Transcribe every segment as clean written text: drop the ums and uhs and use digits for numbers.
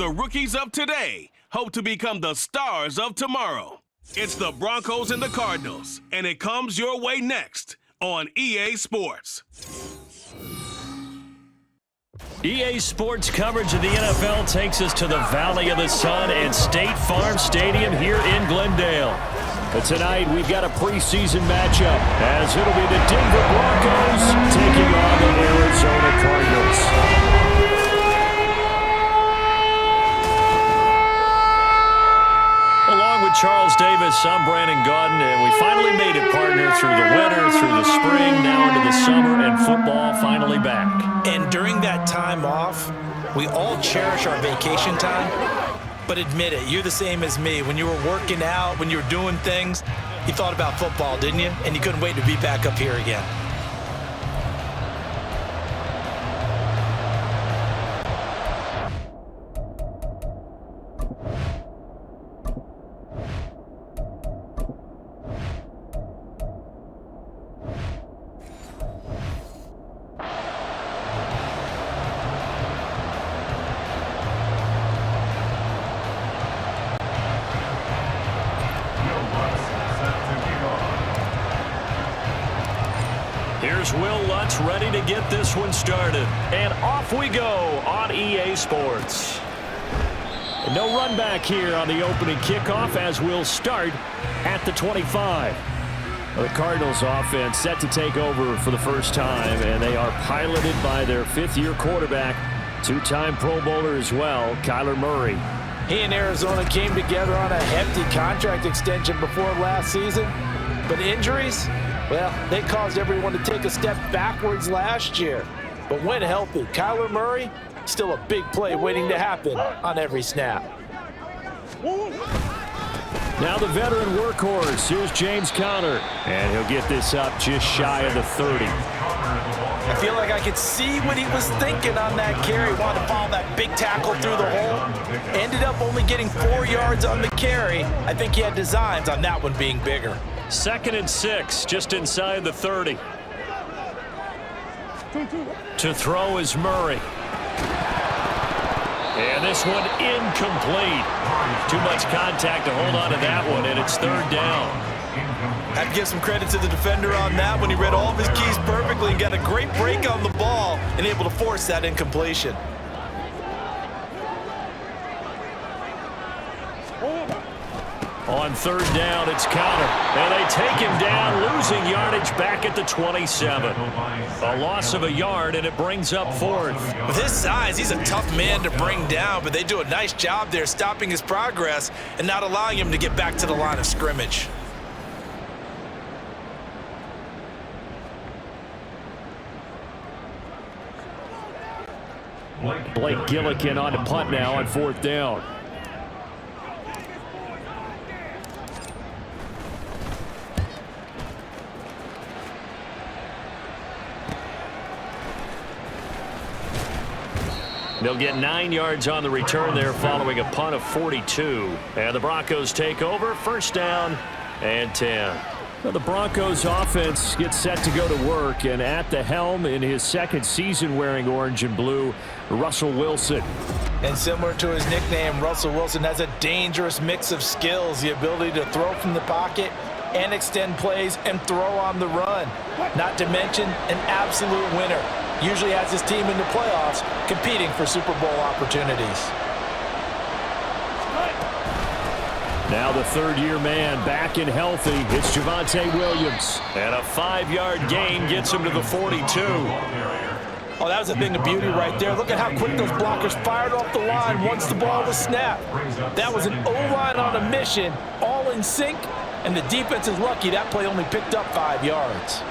the rookies of today hope to become the stars of tomorrow. It's the Broncos and the Cardinals, and it comes your way next on EA Sports. EA Sports coverage of the NFL takes us to the Valley of the Sun and State Farm Stadium here in Glendale. But tonight, we've got a preseason matchup, as it'll be the Denver Broncos taking on the Arizona Cardinals. Along with Charles Davis, I'm Brandon Gaudin, and we finally made it, partner, through the winter, through the spring, now into the summer, and football finally back. And during that time off, we all cherish our vacation time. But admit it, you're the same as me. When you were working out, when you were doing things, you thought about football, didn't you? And you couldn't wait to be back up here again. Here's Will Lutz ready to get this one started. And off we go on EA Sports. And no run back here on the opening kickoff as we'll start at the 25. The Cardinals offense set to take over for the first time, and they are piloted by their fifth-year quarterback, two-time Pro Bowler as well, Kyler Murray. He and Arizona came together on a hefty contract extension before last season, but injuries, well, they caused everyone to take a step backwards last year. But when healthy, Kyler Murray, still a big play waiting to happen on every snap. Now the veteran workhorse, here's James Conner, and he'll get this up just shy of the 30. I feel like I could see what he was thinking on that carry. Wanted to follow that big tackle through the hole. Ended up only getting 4 yards on the carry. I think he had designs on that one being bigger. 2nd and 6, just inside the 30. To throw is Murray. And this one incomplete. Too much contact to hold on to that one, and it's 3rd down. I have to give some credit to the defender on that one. He read all of his keys perfectly and got a great break on the ball and able to force that incompletion. On 3rd down, it's Conner. And they take him down, losing yardage back at the 27. A loss of a yard, and it brings up 4th. With his size, he's a tough man to bring down, but they do a nice job there stopping his progress and not allowing him to get back to the line of scrimmage. Blake Gillikin on to punt now on 4th down. They'll get 9 yards on the return there following a punt of 42. And the Broncos take over, 1st down and 10. Well, the Broncos offense gets set to go to work, and at the helm in his 2nd season wearing orange and blue, Russell Wilson. And similar to his nickname, Russell Wilson has a dangerous mix of skills, the ability to throw from the pocket and extend plays and throw on the run. Not to mention an absolute winner. Usually has his team in the playoffs competing for Super Bowl opportunities. Now the 3rd-year man back and healthy. It's Javonte Williams. And a 5-yard gain gets him to the 42. Oh, that was a thing of beauty right there. Look at how quick those blockers fired off the line once the ball was snapped. That was an O-line on a mission, all in sync, and the defense is lucky that play only picked up 5 yards.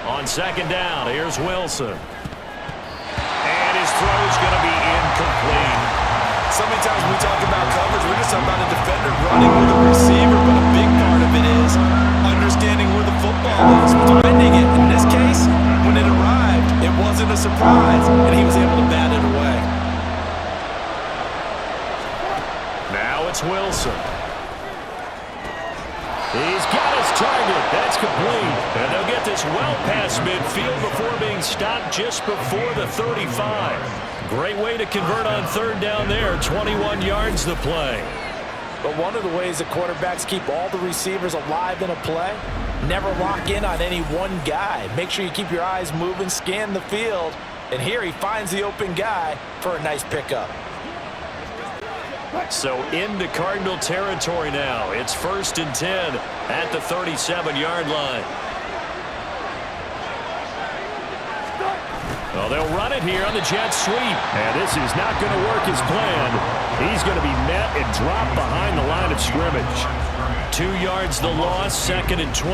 On 2nd down, here's Wilson. And his throw's going to be incomplete. So many times when we talk about coverage, we're just talking about a defender running with a receiver, but a big part of it is understanding where the football is, finding it. In this case, when it arrived, it wasn't a surprise, and he was able to bat it away. Now it's Wilson. He's got his target. That's complete. And they'll get this well past midfield before being stopped just before the 35. Great way to convert on third down there. 21 yards the play. But one of the ways that quarterbacks keep all the receivers alive in a play, never lock in on any one guy. Make sure you keep your eyes moving, scan the field. And here he finds the open guy for a nice pickup. So into Cardinal territory now. It's 1st and 10 at the 37-yard line. Well, they'll run it here on the jet sweep. And this is not going to work as planned. He's going to be met and dropped behind the line of scrimmage. 2 yards the loss, 2nd and 12.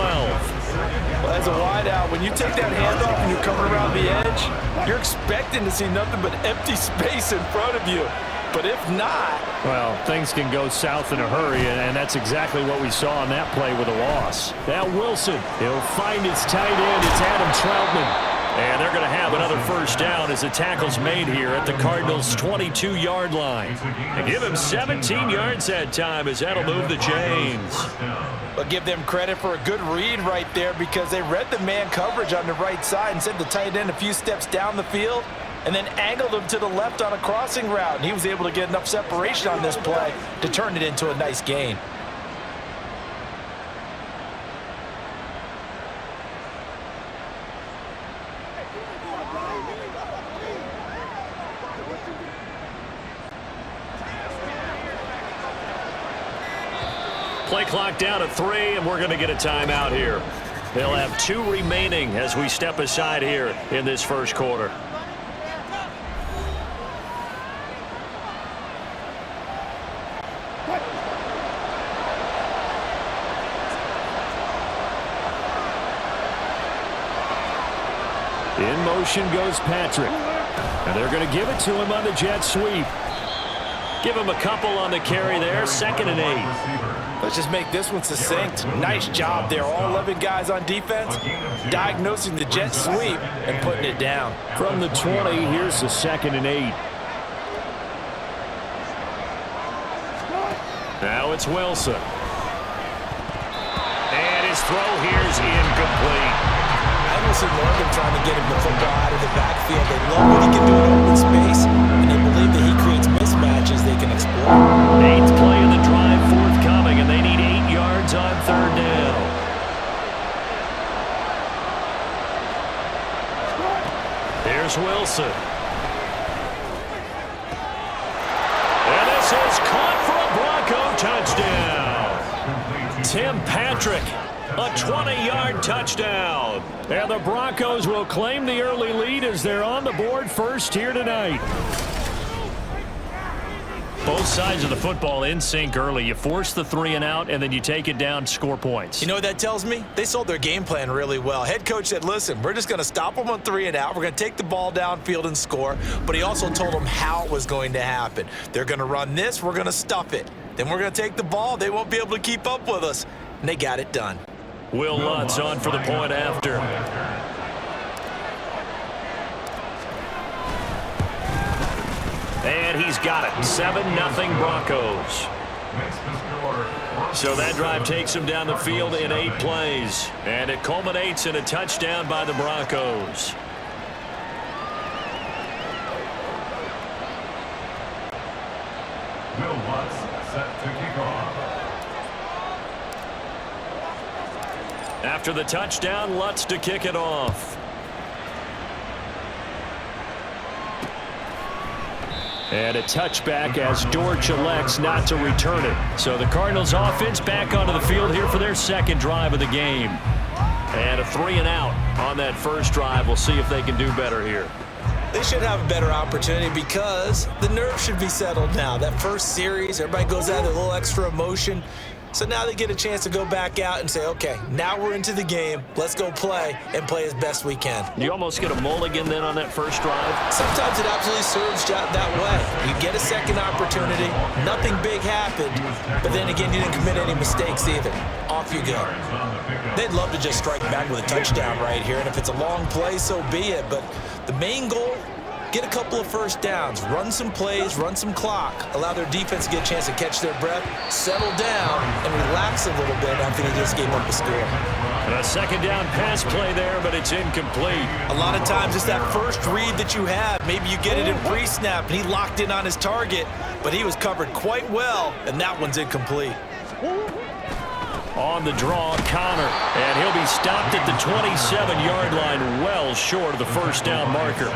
Well, as a wideout, when you take that handoff and you're coming around the edge, you're expecting to see nothing but empty space in front of you. But if not... Well, things can go south in a hurry, and that's exactly what we saw on that play with a loss. Now Wilson, he'll find his tight end. It's Adam Troutman. And they're going to have another first down as the tackle's made here at the Cardinals' 22-yard line. And give him 17 yards that time as that'll move the chains. But give them credit for a good read right there because they read the man coverage on the right side and sent the tight end a few steps down the field and then angled him to the left on a crossing route. And he was able to get enough separation on this play to turn it into a nice gain. Play clock down to 3, and we're going to get a timeout here. They'll have 2 remaining as we step aside here in this first quarter. In motion goes Patrick. And they're going to give it to him on the jet sweep. Give him a couple on the carry there, 2nd and 8. Let's just make this one succinct. Nice job there. All 11 guys on defense, diagnosing the jet sweep and putting it down. From the 20, here's the 2nd and 8. Now it's Wilson. And his throw here's incomplete. I don't see Morgan trying to get him the football out of the backfield. They love what he can do in open space, and they believe that he creates mismatches they can exploit. 8th play of the drive forthcoming, and they need 8 yards on third down. Here's Wilson. And this is caught for a Bronco touchdown. Tim Patrick. A 20-yard touchdown. And the Broncos will claim the early lead as they're on the board first here tonight. Both sides of the football in sync early. You force the 3 and out, and then you take it down, score points. You know what that tells me? They sold their game plan really well. Head coach said, listen, we're just going to stop them on 3 and out. We're going to take the ball downfield and score. But he also told them how it was going to happen. They're going to run this. We're going to stuff it. Then we're going to take the ball. They won't be able to keep up with us. And they got it done. Will Lutz on for the point after. And he's got it. 7-0 Broncos. So that drive takes him down the field in 8 plays. And it culminates in a touchdown by the Broncos. Will Lutz set to kick off. After the touchdown, Lutz to kick it off. And a touchback as Dortch elects not to return it. So the Cardinals offense back onto the field here for their 2nd drive of the game. And a 3 and out on that first drive. We'll see if they can do better here. They should have a better opportunity because the nerves should be settled now. That first series, everybody goes out with a little extra emotion. So now they get a chance to go back out and say, okay, now we're into the game. Let's go play and play as best we can. You almost get a mulligan then on that first drive? Sometimes it absolutely serves that way. You get a second opportunity. Nothing big happened. But then again, you didn't commit any mistakes either. Off you go. They'd love to just strike back with a touchdown right here. And if it's a long play, so be it. But the main goal, get a couple of first downs, run some plays, run some clock, allow their defense to get a chance to catch their breath, settle down, and relax a little bit after they just gave up a score. And a second down pass play there, but it's incomplete. A lot of times it's that first read that you have. Maybe you get it in pre-snap, and he locked in on his target, but he was covered quite well, and that one's incomplete. On the draw, Connor, and he'll be stopped at the 27-yard line, well short of the first down marker.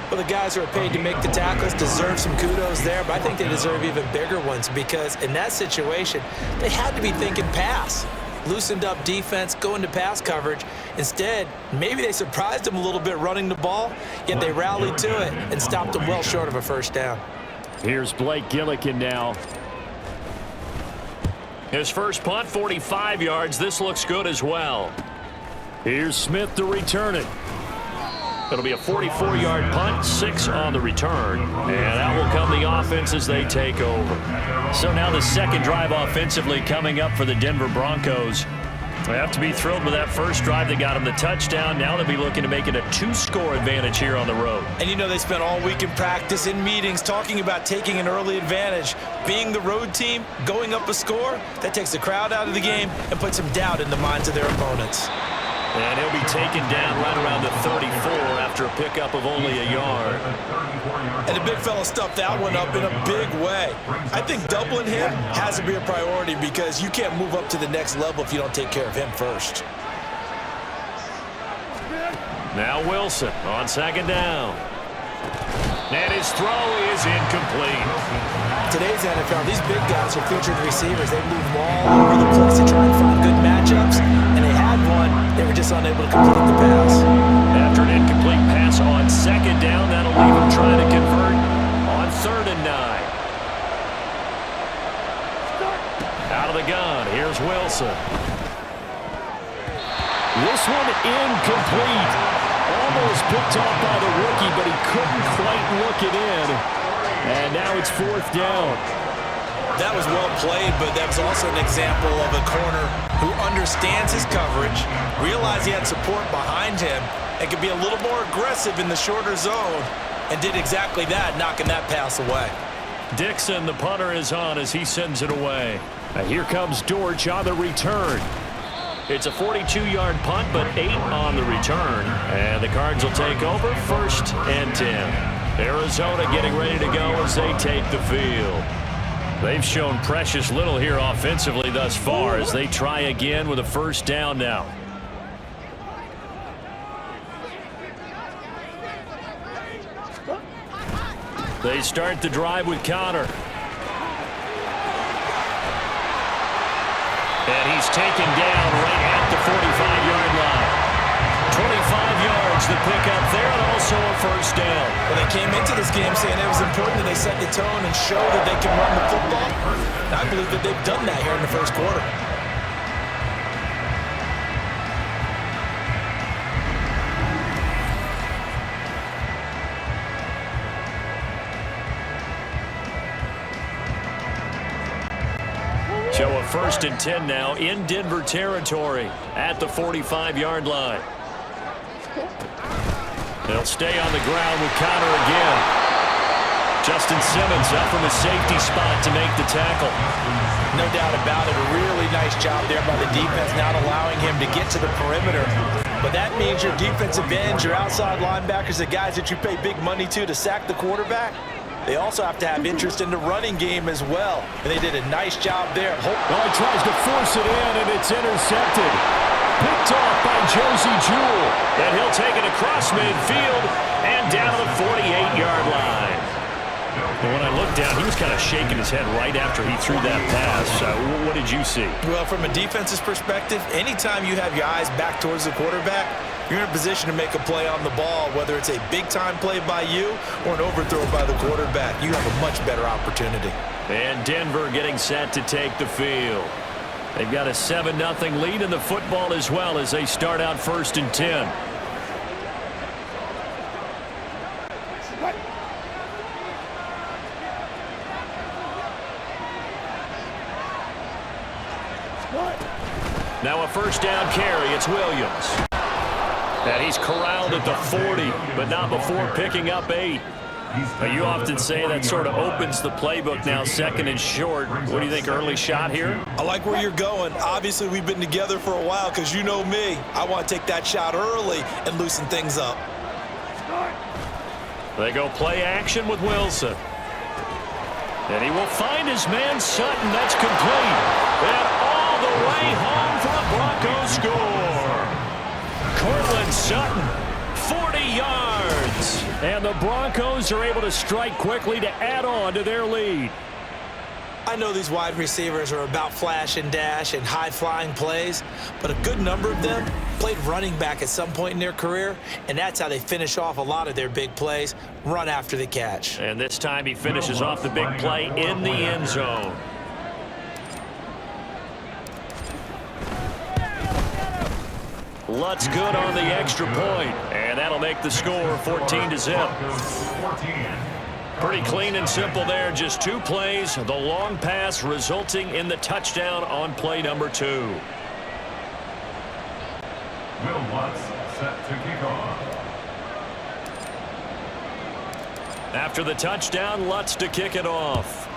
Well, the guys who are paid to make the tackles deserve some kudos there, but I think they deserve even bigger ones because in that situation, they had to be thinking pass. Loosened up defense, going to pass coverage. Instead, maybe they surprised them a little bit running the ball, yet they rallied to it and stopped them well short of a first down. Here's Blake Gillikin now. His first punt, 45 yards. This looks good as well. Here's Smith to return it. It'll be a 44-yard punt, 6 on the return. And out will come the offense as they take over. So now the second drive offensively coming up for the Denver Broncos. They have to be thrilled with that first drive that got them the touchdown. Now they'll be looking to make it a 2-score advantage here on the road. And you know they spent all week in practice, in meetings, talking about taking an early advantage. Being the road team, going up a score, that takes the crowd out of the game and puts some doubt in the minds of their opponents. And he'll be taken down right around the 34 after a pickup of only a yard. And the big fella stuffed that one up in a big way. I think doubling him has to be a priority because you can't move up to the next level if you don't take care of him first. Now Wilson on second down. And his throw is incomplete. Today's NFL, these big guys are featured receivers. They move all over the place to try and find good matchups, and they had one. They were just unable to complete the pass. After an incomplete pass on second down, that'll leave him trying to convert on 3rd and 9. Out of the gun, here's Wilson. This one incomplete. Almost picked off by the rookie, but he couldn't quite look it in. And now it's 4th down. That was well played, but that was also an example of a corner who understands his coverage, realized he had support behind him, and could be a little more aggressive in the shorter zone, and did exactly that, knocking that pass away. Dixon, the punter, is on as he sends it away. Now here comes Dortch on the return. It's a 42-yard punt, but 8 on the return. And the Cards will take over 1st and 10. Arizona getting ready to go as they take the field. They've shown precious little here offensively thus far as they try again with a first down now. They start the drive with Connor. And he's taken down right at the 45-yard line. 25 yards, the pickup there, and also a first down. Well, they came into this game saying it was important that they set the tone and show that they can run the football. And I believe that they've done that here in the first quarter. So a 1st and 10 now in Denver territory at the 45-yard line. They'll stay on the ground with Connor again. Justin Simmons up from a safety spot to make the tackle. No doubt about it. A really nice job there by the defense, not allowing him to get to the perimeter. But that means your defensive ends, your outside linebackers, the guys that you pay big money to sack the quarterback, they also have to have interest in the running game as well. And they did a nice job there. Well, he tries to force it in, and it's intercepted. Picked off by Josie Jewell. And he'll take it across midfield and down to the 48-yard line. And when I looked down, he was kind of shaking his head right after he threw that pass. What did you see? Well, from a defense's perspective, anytime you have your eyes back towards the quarterback, you're in a position to make a play on the ball, whether it's a big-time play by you or an overthrow by the quarterback. You have a much better opportunity. And Denver getting set to take the field. They've got a 7-0 lead in the football as well as they start out 1st and 10. Now a first down carry. It's Williams. And he's corralled at the 40, but not before picking up 8. You often say that sort of opens the playbook now, second and short. What do you think, early shot here? I like where you're going. Obviously, we've been together for a while because you know me. I want to take that shot early and loosen things up. They go play action with Wilson. And he will find his man Sutton. That's complete. And all the way home for the Broncos score. Cortland Sutton, 40 yards. And the Broncos are able to strike quickly to add on to their lead. I know these wide receivers are about flash and dash and high-flying plays, but a good number of them played running back at some point in their career, and that's how they finish off a lot of their big plays, run after the catch. And this time he finishes off the big play in the end zone. Lutz good on the extra point, and that'll make the score 14-0. Pretty clean and simple there. Just 2 plays. The long pass resulting in the touchdown on play number 2. Will Lutz set to kick off. After the touchdown, Lutz to kick it off.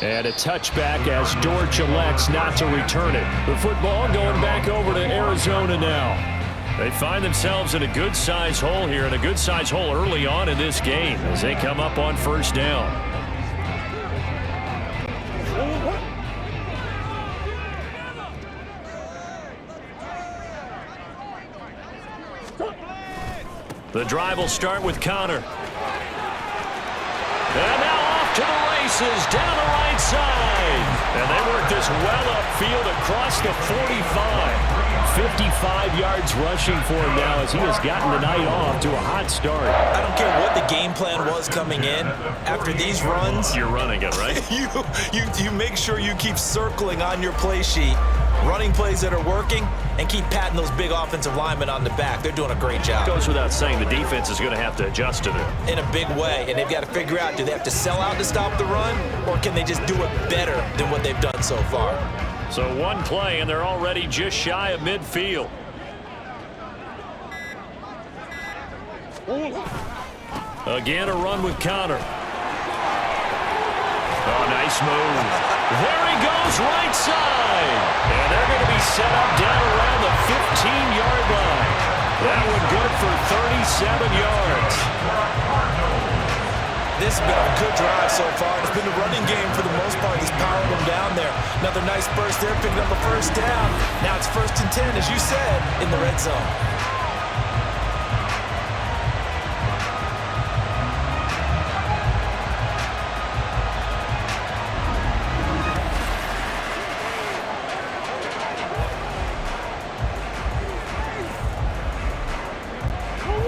And a touchback as Dortch elects not to return it. The football going back over to Arizona now. They find themselves in a good-size hole here, and a good-size hole early on in this game as they come up on first down. The drive will start with Connor. And now off to the races, down the right side. And they work this well upfield across the 45. 55 yards rushing for him now as he has gotten the night off to a hot start. I don't care what the game plan was coming in. After these runs, You're running it, right? you make sure you keep circling on your play sheet, running plays that are working, and keep patting those big offensive linemen on the back. They're doing a great job. Goes without saying the defense is going to have to adjust to them. In a big way, and they've got to figure out, do they have to sell out to stop the run, or can they just do it better than what they've done so far? So 1 play, and they're already just shy of midfield. Again, a run with Connor. Oh, nice move. There he goes, right side. And they're going to be set up down around the 15-yard line. That one good for 37 yards. This has been a good drive so far. It's been the running game for the most part. He's powered them down there. Another nice burst there, picking up a first down. Now it's 1st and 10, as you said, in the red zone.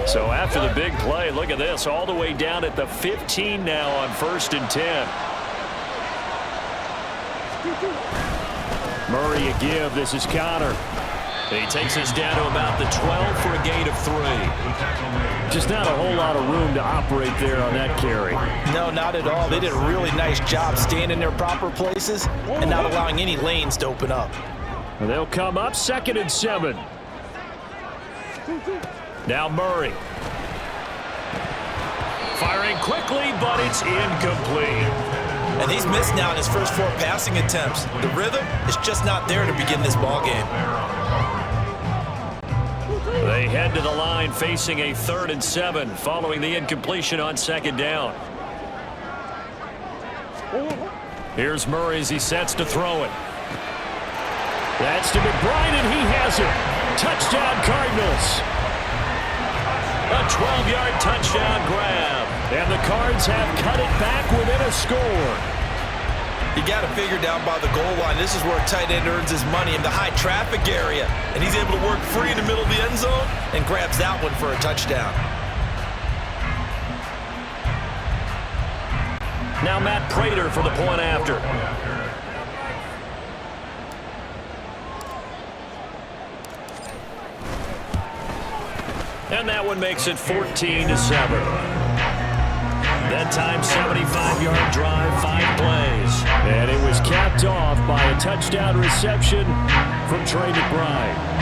So after the big play, look at this, all the way down at the 15 now on 1st and 10. Murray a give. This is Connor. He takes us down to about the 12 for a gain of 3. Just not a whole lot of room to operate there on that carry. No, not at all. They did a really nice job staying in their proper places and not allowing any lanes to open up. They'll come up 2nd and 7. Now Murray. Firing quickly, but it's incomplete. And he's missed now in his first 4 passing attempts. The rhythm is just not there to begin this ball game. They head to the line facing a 3rd and 7 following the incompletion on 2nd down. Here's Murray as he sets to throw it. That's to McBride, and he has it. Touchdown, Cardinals. A 12-yard touchdown grab. And the Cards have cut it back within a score. You got to figure down by the goal line. This is where a tight end earns his money in the high traffic area. And he's able to work free in the middle of the end zone and grabs that one for a touchdown. Now Matt Prater for the point after. And that one makes it 14-7. That time, 75-yard drive, 5 plays. And it was capped off by a touchdown reception from Trey McBride.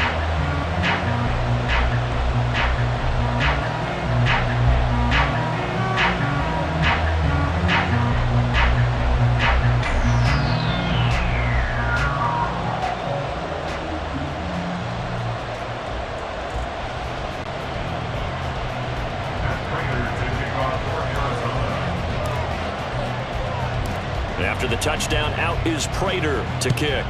After the touchdown, out is Prater to kick.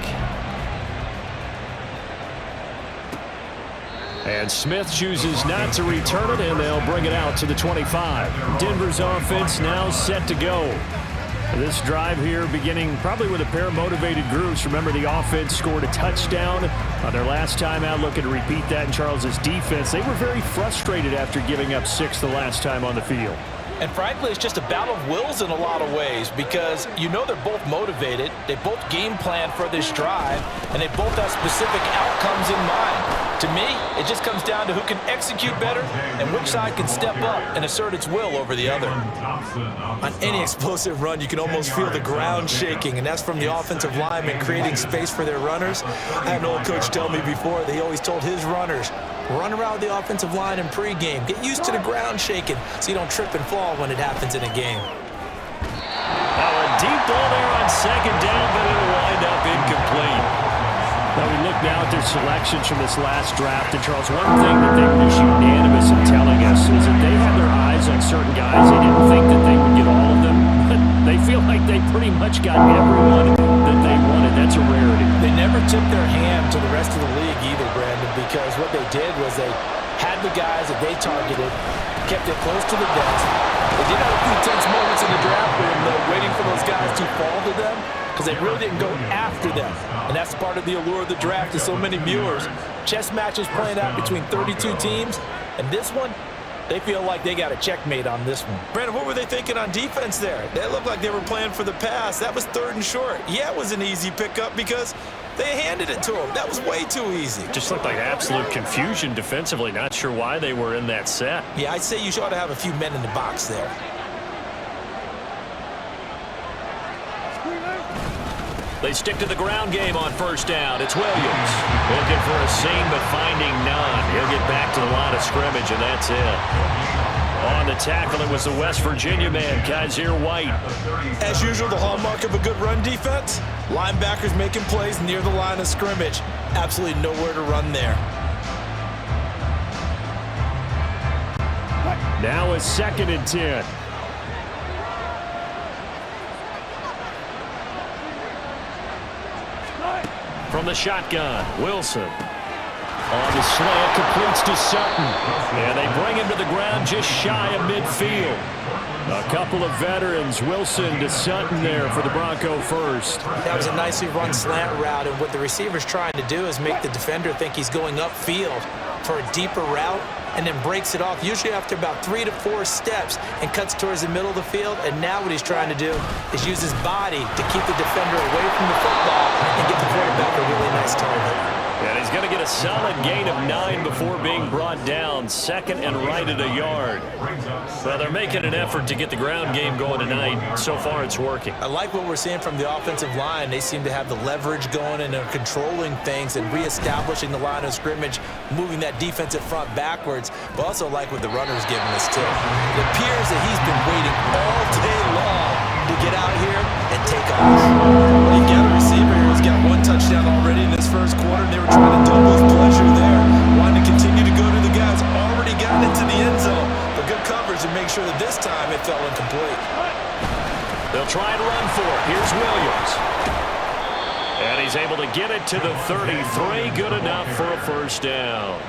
And Smith chooses not to return it, and they'll bring it out to the 25. Denver's offense now set to go. This drive here beginning probably with a pair of motivated groups. Remember, the offense scored a touchdown on their last time out. Looking to repeat that in Charles' defense. They were very frustrated after giving up 6 the last time on the field. And frankly, it's just a battle of wills in a lot of ways because you know they're both motivated, they both game plan for this drive, and they both have specific outcomes in mind. To me, it just comes down to who can execute better and which side can step up and assert its will over the other. On any explosive run, you can almost feel the ground shaking, and that's from the offensive linemen creating space for their runners. I had an old coach tell me before that he always told his runners, run around the offensive line in pregame. Get used to the ground shaking so you don't trip and fall when it happens in a game. Now a deep ball there on second down, but it'll wind up incomplete. Now we look now at their selections from this last draft. And Charles, one thing that they were just unanimous in telling us is that they had their eyes on certain guys. They didn't think that they would get all of them, but they feel like they pretty much got everyone that they wanted. That's a rarity. They never tipped their hand to the rest of the league either, Brandon, because what they did was they had the guys that they targeted, kept it close to the vest. They did have a few tense moments in the draft room, though, waiting for those guys to fall to them because they really didn't go after them. And that's part of the allure of the draft to so many viewers. Chess matches playing out between 32 teams, and this one, they feel like they got a checkmate on this one. Brandon, what were they thinking on defense there? They looked like they were playing for the pass. That was 3rd and short. Yeah, it was an easy pickup because they handed it to him. That was way too easy. Just looked like absolute confusion defensively. Not sure why they were in that set. Yeah, I'd say you ought to have a few men in the box there. They stick to the ground game on first down. It's Williams. Looking for a seam, but finding none. He'll get back to the line of scrimmage, and that's it. On the tackle, it was the West Virginia man, Kaiser White. As usual, the hallmark of a good run defense, linebackers making plays near the line of scrimmage. Absolutely nowhere to run there. Now it's 2nd and 10. From the shotgun, Wilson. On the slant, completes to Sutton. And they bring him to the ground just shy of midfield. A couple of veterans, Wilson to Sutton there for the Bronco first. That was a nicely run slant route, and what the receiver's trying to do is make the defender think he's going upfield for a deeper route, and then breaks it off, usually after about 3 to 4 steps, and cuts towards the middle of the field. And now what he's trying to do is use his body to keep the defender away from the football and get the quarterback a really nice target. And he's going to get a solid gain of 9 before being brought down. 2nd and right at a yard. Well, they're making an effort to get the ground game going tonight. So far, it's working. I like what we're seeing from the offensive line. They seem to have the leverage going and are controlling things and reestablishing the line of scrimmage, moving that defensive front backwards. But also like what the runner's giving us, too. It appears that he's been waiting all day long to get out here and take off. Well, you got a receiver here who's got 1 touchdown already in this first quarter. They were trying to double his pleasure there. Wanting to continue to go to the guys already got into the end zone. But good coverage to make sure that this time it fell incomplete. They'll try and run for it. Here's Williams. And he's able to get it to the 33. Good enough for a first down.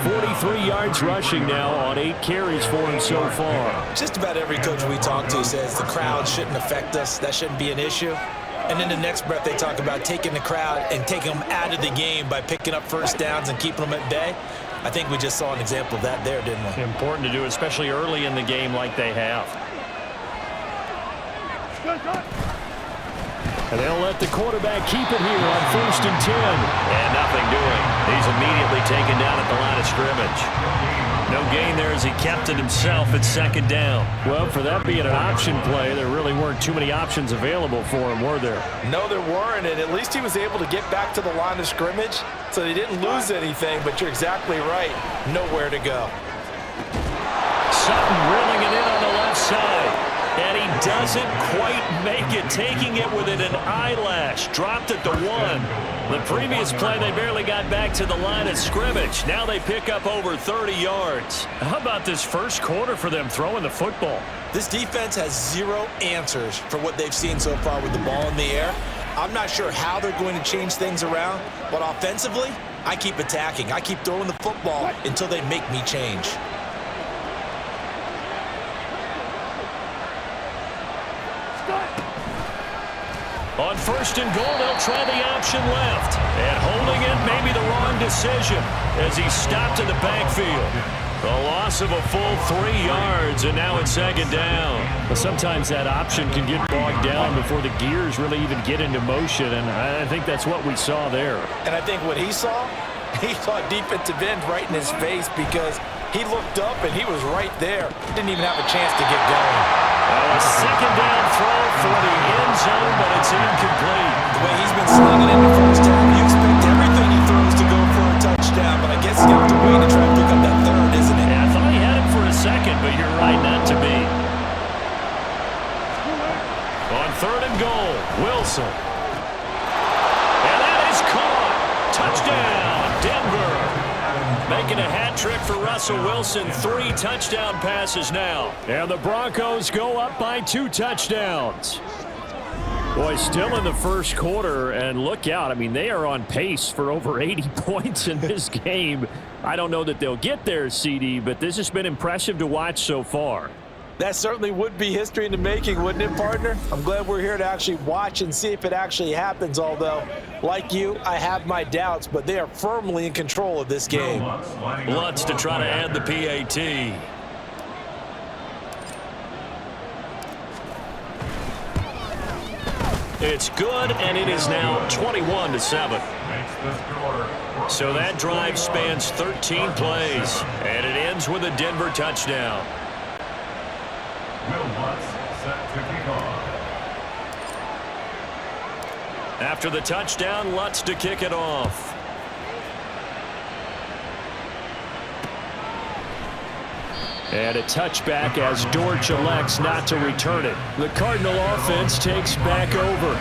43 yards rushing now on 8 carries for him so far. Just about every coach we talk to says the crowd shouldn't affect us. That shouldn't be an issue. And in the next breath, they talk about taking the crowd and taking them out of the game by picking up first downs and keeping them at bay. I think we just saw an example of that there, didn't we? Important to do, especially early in the game like they have. And they'll let the quarterback keep it here on 1st and 10. And nothing doing. He's immediately taken down at the line of scrimmage. No gain there as he kept it himself at second down. Well, for that being an option play, there really weren't too many options available for him, were there? No, there weren't, and at least he was able to get back to the line of scrimmage, so they didn't lose anything, but you're exactly right. Nowhere to go. Sutton reeling it in on the left side. And he doesn't quite make it, taking it within an eyelash. Dropped at the 1. The previous play, they barely got back to the line of scrimmage. Now they pick up over 30 yards. How about this first quarter for them throwing the football? This defense has zero answers for what they've seen so far with the ball in the air. I'm not sure how they're going to change things around, but offensively, I keep attacking. I keep throwing the football until they make me change. On first and goal, they'll try the option left. And holding it may be the wrong decision as he stopped in the backfield. A loss of a full 3 yards, and now it's second down. Well, sometimes that option can get bogged down before the gears really even get into motion, and I think that's what we saw there. And I think what he saw defensive end right in his face because he looked up and he was right there. Didn't even have a chance to get going. A second down throw for the end zone, but it's incomplete. The way he's been slinging in the first half, you expect everything he throws to go for a touchdown, but I guess he's got to wait to try and pick up that third, isn't it? Yeah, I thought he had him for a second, but you're right, not to be. On third and goal, Wilson. And that is caught. Touchdown, Denver. Making a hat trick for Russell Wilson. 3 touchdown passes now. And the Broncos go up by 2 touchdowns. Boy, still in the first quarter, and look out. I mean, they are on pace for over 80 points in this game. I don't know that they'll get there, CD, but this has been impressive to watch so far. That certainly would be history in the making, wouldn't it, partner? I'm glad we're here to actually watch and see if it actually happens, although, like you, I have my doubts, but they are firmly in control of this game. Lutz to try to add the PAT. It's good, and it is now 21-7. So that drive spans 13 plays, and it ends with a Denver touchdown. Set to kick off. After the touchdown, Lutz to kick it off. And a touchback as Dortch elects not to return it. The Cardinal offense takes back over.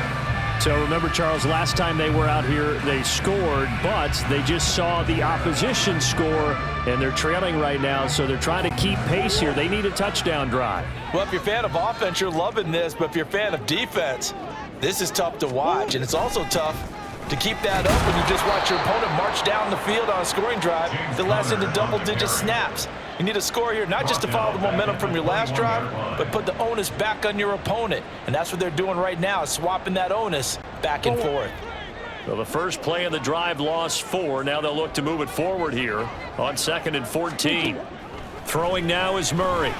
So remember, Charles, last time they were out here, they scored, but they just saw the opposition score, and they're trailing right now, so they're trying to keep pace here. They need a touchdown drive. Well, if you're a fan of offense, you're loving this, but if you're a fan of defense, this is tough to watch, and it's also tough to keep that up when you just watch your opponent march down the field on a scoring drive that lasts into double-digit snaps. You need a score here, not just to follow the momentum from your last drive, but put the onus back on your opponent. And that's what they're doing right now, is swapping that onus back and forth. Well, the first play of the drive lost 4. Now they'll look to move it forward here on 2nd and 14. Throwing now is Murray.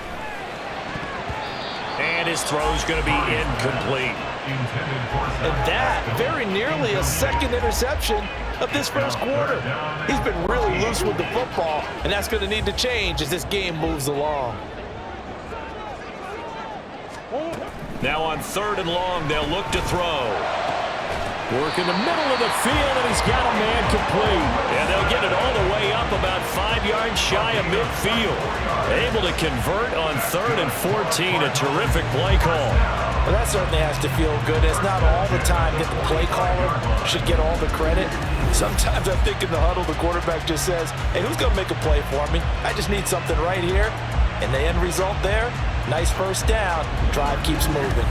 And his throw's going to be incomplete. And that, very nearly a second interception of this first quarter. He's been really loose with the football, and that's going to need to change as this game moves along. Now on 3rd and long, they'll look to throw. Work in the middle of the field, and he's got a man complete. And they'll get it all the way up about 5 yards shy of midfield. Able to convert on 3rd and 14. A terrific play call. Well, that certainly has to feel good. It's not all the time that the play caller should get all the credit. Sometimes I think in the huddle, the quarterback just says, hey, who's going to make a play for me? I just need something right here. And the end result there, nice first down. Drive keeps moving.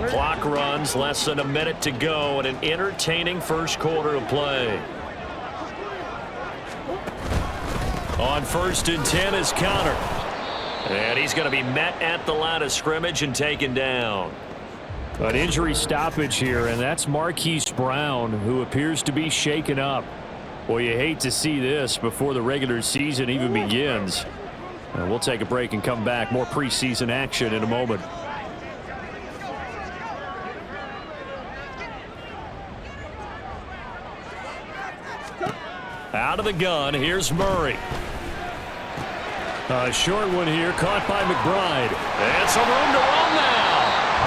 Clock runs, less than a minute to go, and an entertaining first quarter of play. On 1st and 10 is Connor. And he's going to be met at the line of scrimmage and taken down. An injury stoppage here, and that's Marquise Brown, who appears to be shaken up. Boy, you hate to see this before the regular season even begins. We'll take a break and come back. More preseason action in a moment. Out of the gun, here's Murray. A short one here, caught by McBride. And some room to run now.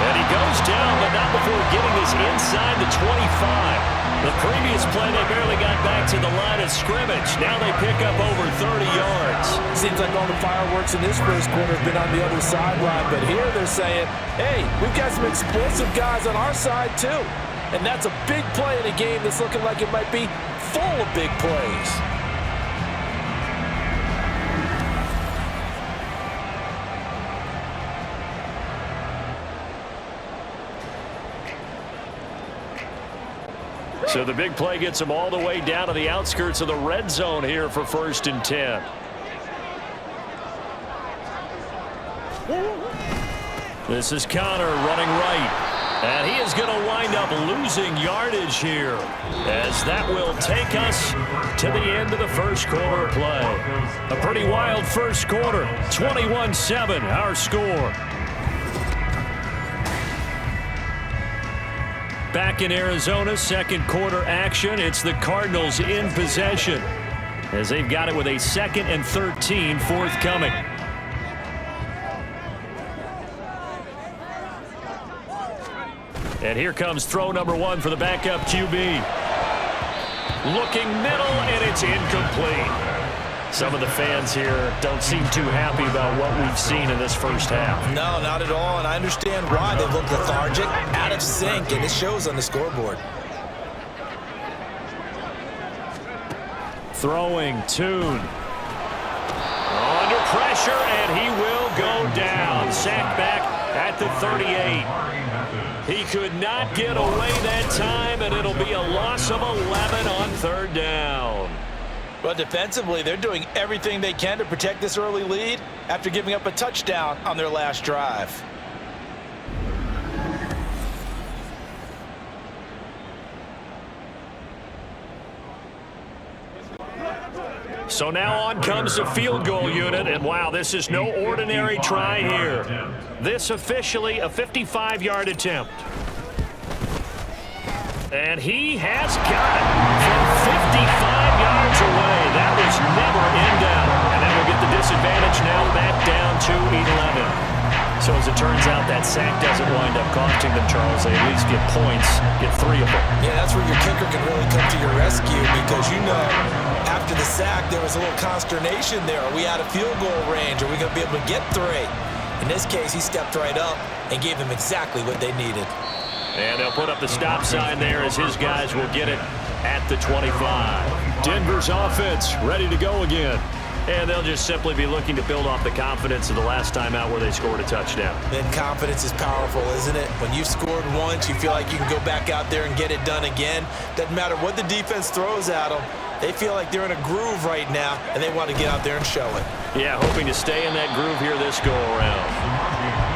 And he goes down, but not before getting this inside the 25. The previous play, they barely got back to the line of scrimmage. Now they pick up over 30 yards. Seems like all the fireworks in this first quarter have been on the other sideline, but here they're saying, hey, we've got some explosive guys on our side too. And that's a big play in a game that's looking like it might be full of big plays. So the big play gets them all the way down to the outskirts of the red zone here for 1st and 10. This is Connor running right. And he is going to wind up losing yardage here, as that will take us to the end of the first quarter play. A pretty wild first quarter. 21-7 our score. Back in Arizona, second quarter action. It's the Cardinals in possession, as they've got it with a 2nd and 13 forthcoming. And here comes throw number 1 for the backup QB. Looking middle, and it's incomplete. Some of the fans here don't seem too happy about what we've seen in this first half. No, not at all, and I understand why. They look lethargic, out of sync, and it shows on the scoreboard. Throwing Tune. Under pressure, and he will go down. Sacked back at the 38. He could not get away that time, and it'll be a loss of 11 on 3rd down. But defensively, they're doing everything they can to protect this early lead after giving up a touchdown on their last drive. So now on comes the field goal unit, and wow, this is no ordinary try here. This officially a 55-yard attempt. And he has got it from 55 yards away. That was never in doubt. And that will get the disadvantage now back down to 11. So as it turns out, that sack doesn't wind up costing them, Charles. They at least get points, get 3 of them. Yeah, that's where your kicker can really come to your rescue, because you know after the sack there was a little consternation there. Are we out of field goal range? Are we going to be able to get 3? In this case, he stepped right up and gave them exactly what they needed. And they'll put up the stop sign there as his guys will get it at the 25. Denver's offense ready to go again. And they'll just simply be looking to build off the confidence of the last time out where they scored a touchdown. And confidence is powerful, isn't it? When you've scored once, you feel like you can go back out there and get it done again. Doesn't matter what the defense throws at them. They feel like they're in a groove right now, and they want to get out there and show it. Yeah, hoping to stay in that groove here this go-around.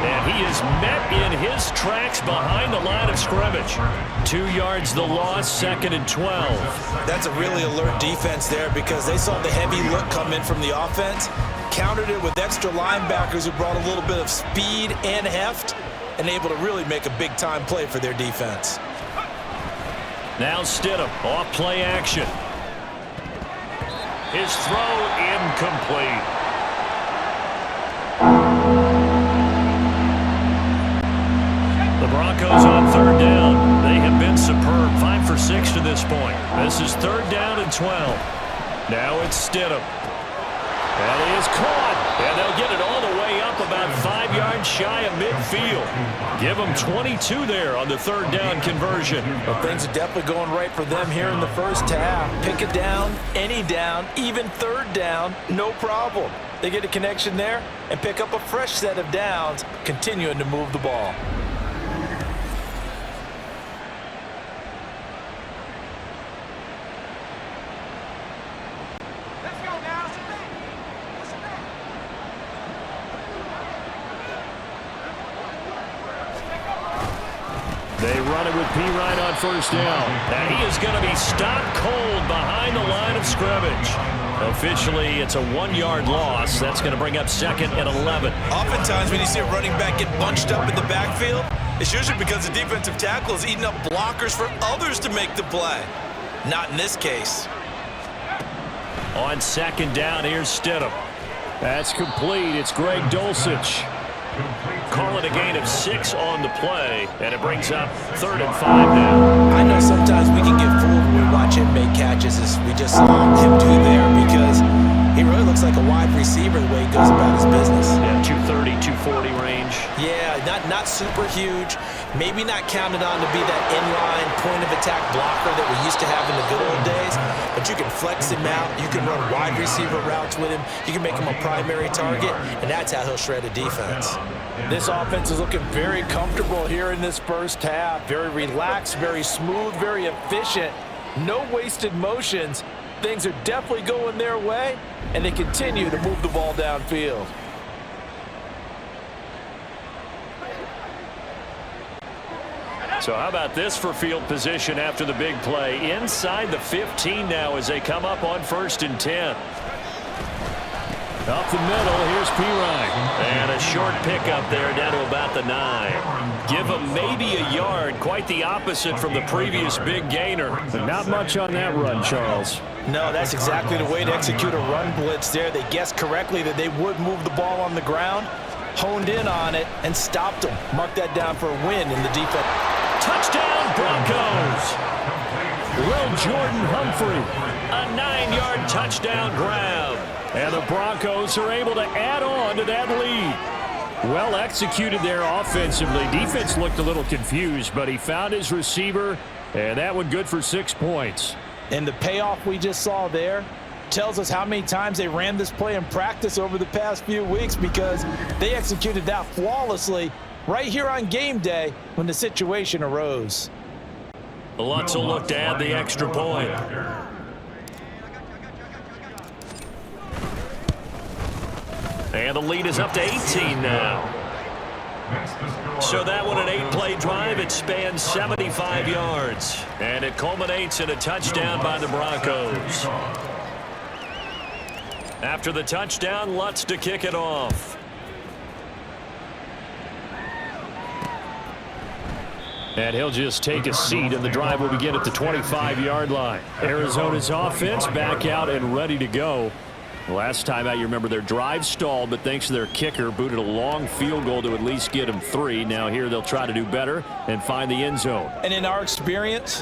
And he is met in his tracks behind the line of scrimmage. 2 yards the loss, 2nd and 12. That's a really alert defense there, because they saw the heavy look come in from the offense, countered it with extra linebackers who brought a little bit of speed and heft, and able to really make a big-time play for their defense. Now Stidham, off play action. His throw incomplete. The Broncos on 3rd down. They have been superb, 5 for 6 to this point. This is 3rd down and 12. Now it's Stidham. And he is caught. And they'll get it all the way up about 5 yards shy of midfield. Give them 22 there on the 3rd down conversion. Well, things are definitely going right for them here in the first half. Pick it down, any down, even 3rd down, no problem. They get a connection there and pick up a fresh set of downs, continuing to move the ball. They run it with P. Ryan on 1st down. And he is going to be stopped cold behind the line of scrimmage. Officially, it's a 1-yard loss. That's going to bring up 2nd and 11. Oftentimes when you see a running back get bunched up in the backfield, it's usually because the defensive tackle is eating up blockers for others to make the play. Not in this case. On second down, here's Stidham. That's complete. It's Greg Dulcich. Call it a gain of 6 on the play, and it brings up 3rd and 5 now. I know sometimes we can get fooled when we watch him make catches, as we just saw him do there, because he really looks like a wide receiver the way he goes about his business. Yeah, 230, 240 range. Yeah, not super huge. Maybe not counted on to be that inline point-of-attack blocker that we used to have in the good old days, but you can flex him out. You can run wide receiver routes with him. You can make him a primary target, and that's how he'll shred a defense. This offense is looking very comfortable here in this first half. Very relaxed, very smooth, very efficient. No wasted motions. Things are definitely going their way, and they continue to move the ball downfield. So how about this for field position after the big play? Inside the 15 now as they come up on 1st and 10. Up the middle, here's Pirine. And a short pickup there down to about the 9. Give him maybe a yard, quite the opposite from the previous big gainer. But not much on that run, Charles. No, that's exactly the way to execute a run blitz there. They guessed correctly that they would move the ball on the ground, honed in on it, and stopped them. Mark that down for a win in the defense. Touchdown, Broncos! Will Jordan Humphrey, a 9-yard touchdown grab. And the Broncos are able to add on to that lead. Well executed there offensively. Defense looked a little confused, but he found his receiver, and that one good for 6 points. And the payoff we just saw there tells us how many times they ran this play in practice over the past few weeks, because they executed that flawlessly right here on game day when the situation arose. Lutz will look to add the extra point. And the lead is up to 18 now. So that one, an 8-play drive. It spans 75 yards. And it culminates in a touchdown by the Broncos. After the touchdown, Lutz to kick it off. And he'll just take a seat, and the drive will begin at the 25-yard line. Arizona's offense back out and ready to go. Last time out, you remember their drive stalled, but thanks to their kicker, booted a long field goal to at least get them 3. Now here they'll try to do better and find the end zone. And in our experience,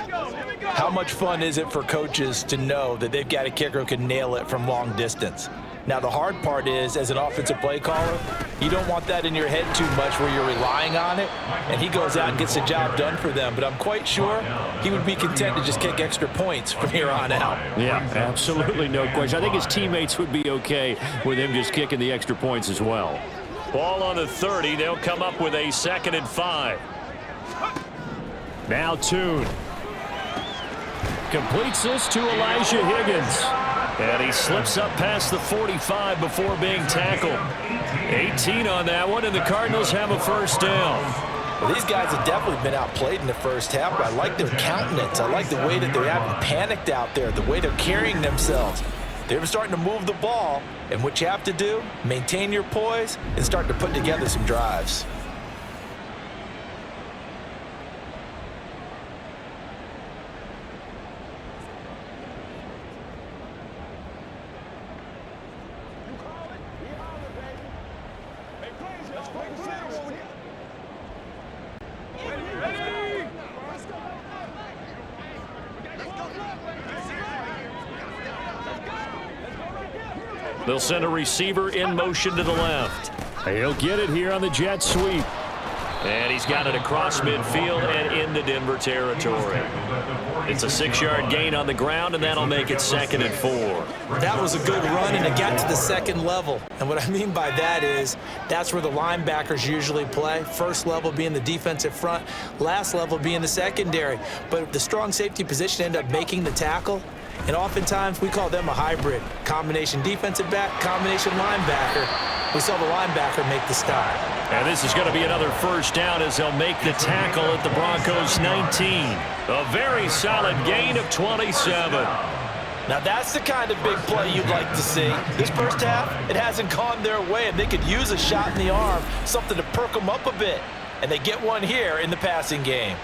how much fun is it for coaches to know that they've got a kicker who can nail it from long distance? Now, the hard part is, as an offensive play caller, you don't want that in your head too much where you're relying on it, and he goes out and gets the job done for them. But I'm quite sure he would be content to just kick extra points from here on out. Yeah, absolutely no question. I think his teammates would be okay with him just kicking the extra points as well. Ball on the 30. They'll come up with a 2nd and 5. Now Tune completes this to Elijah Higgins. And he slips up past the 45 before being tackled. 18 on that one, and the Cardinals have a 1st down. Well, these guys have definitely been outplayed in the first half, but I like their countenance. I like the way that they haven't panicked out there, the way they're carrying themselves. They're starting to move the ball, and what you have to do, maintain your poise and start to put together some drives. They'll send a receiver in motion to the left. He'll get it here on the jet sweep. And he's got it across midfield and into Denver territory. It's a 6-yard gain on the ground, and that'll make it 2nd and 4. That was a good run, and it got to the 2nd level. And what I mean by that is that's where the linebackers usually play. First level being the defensive front, last level being the secondary. But the strong safety position ended up making the tackle. And oftentimes we call them a hybrid. Combination defensive back, combination linebacker. We saw the linebacker make the stop. And this is going to be another 1st down as they'll make the tackle at the Broncos 19. A very solid gain of 27. Now that's the kind of big play you'd like to see. This first half, it hasn't gone their way, and they could use a shot in the arm, something to perk them up a bit. And they get one here in the passing game.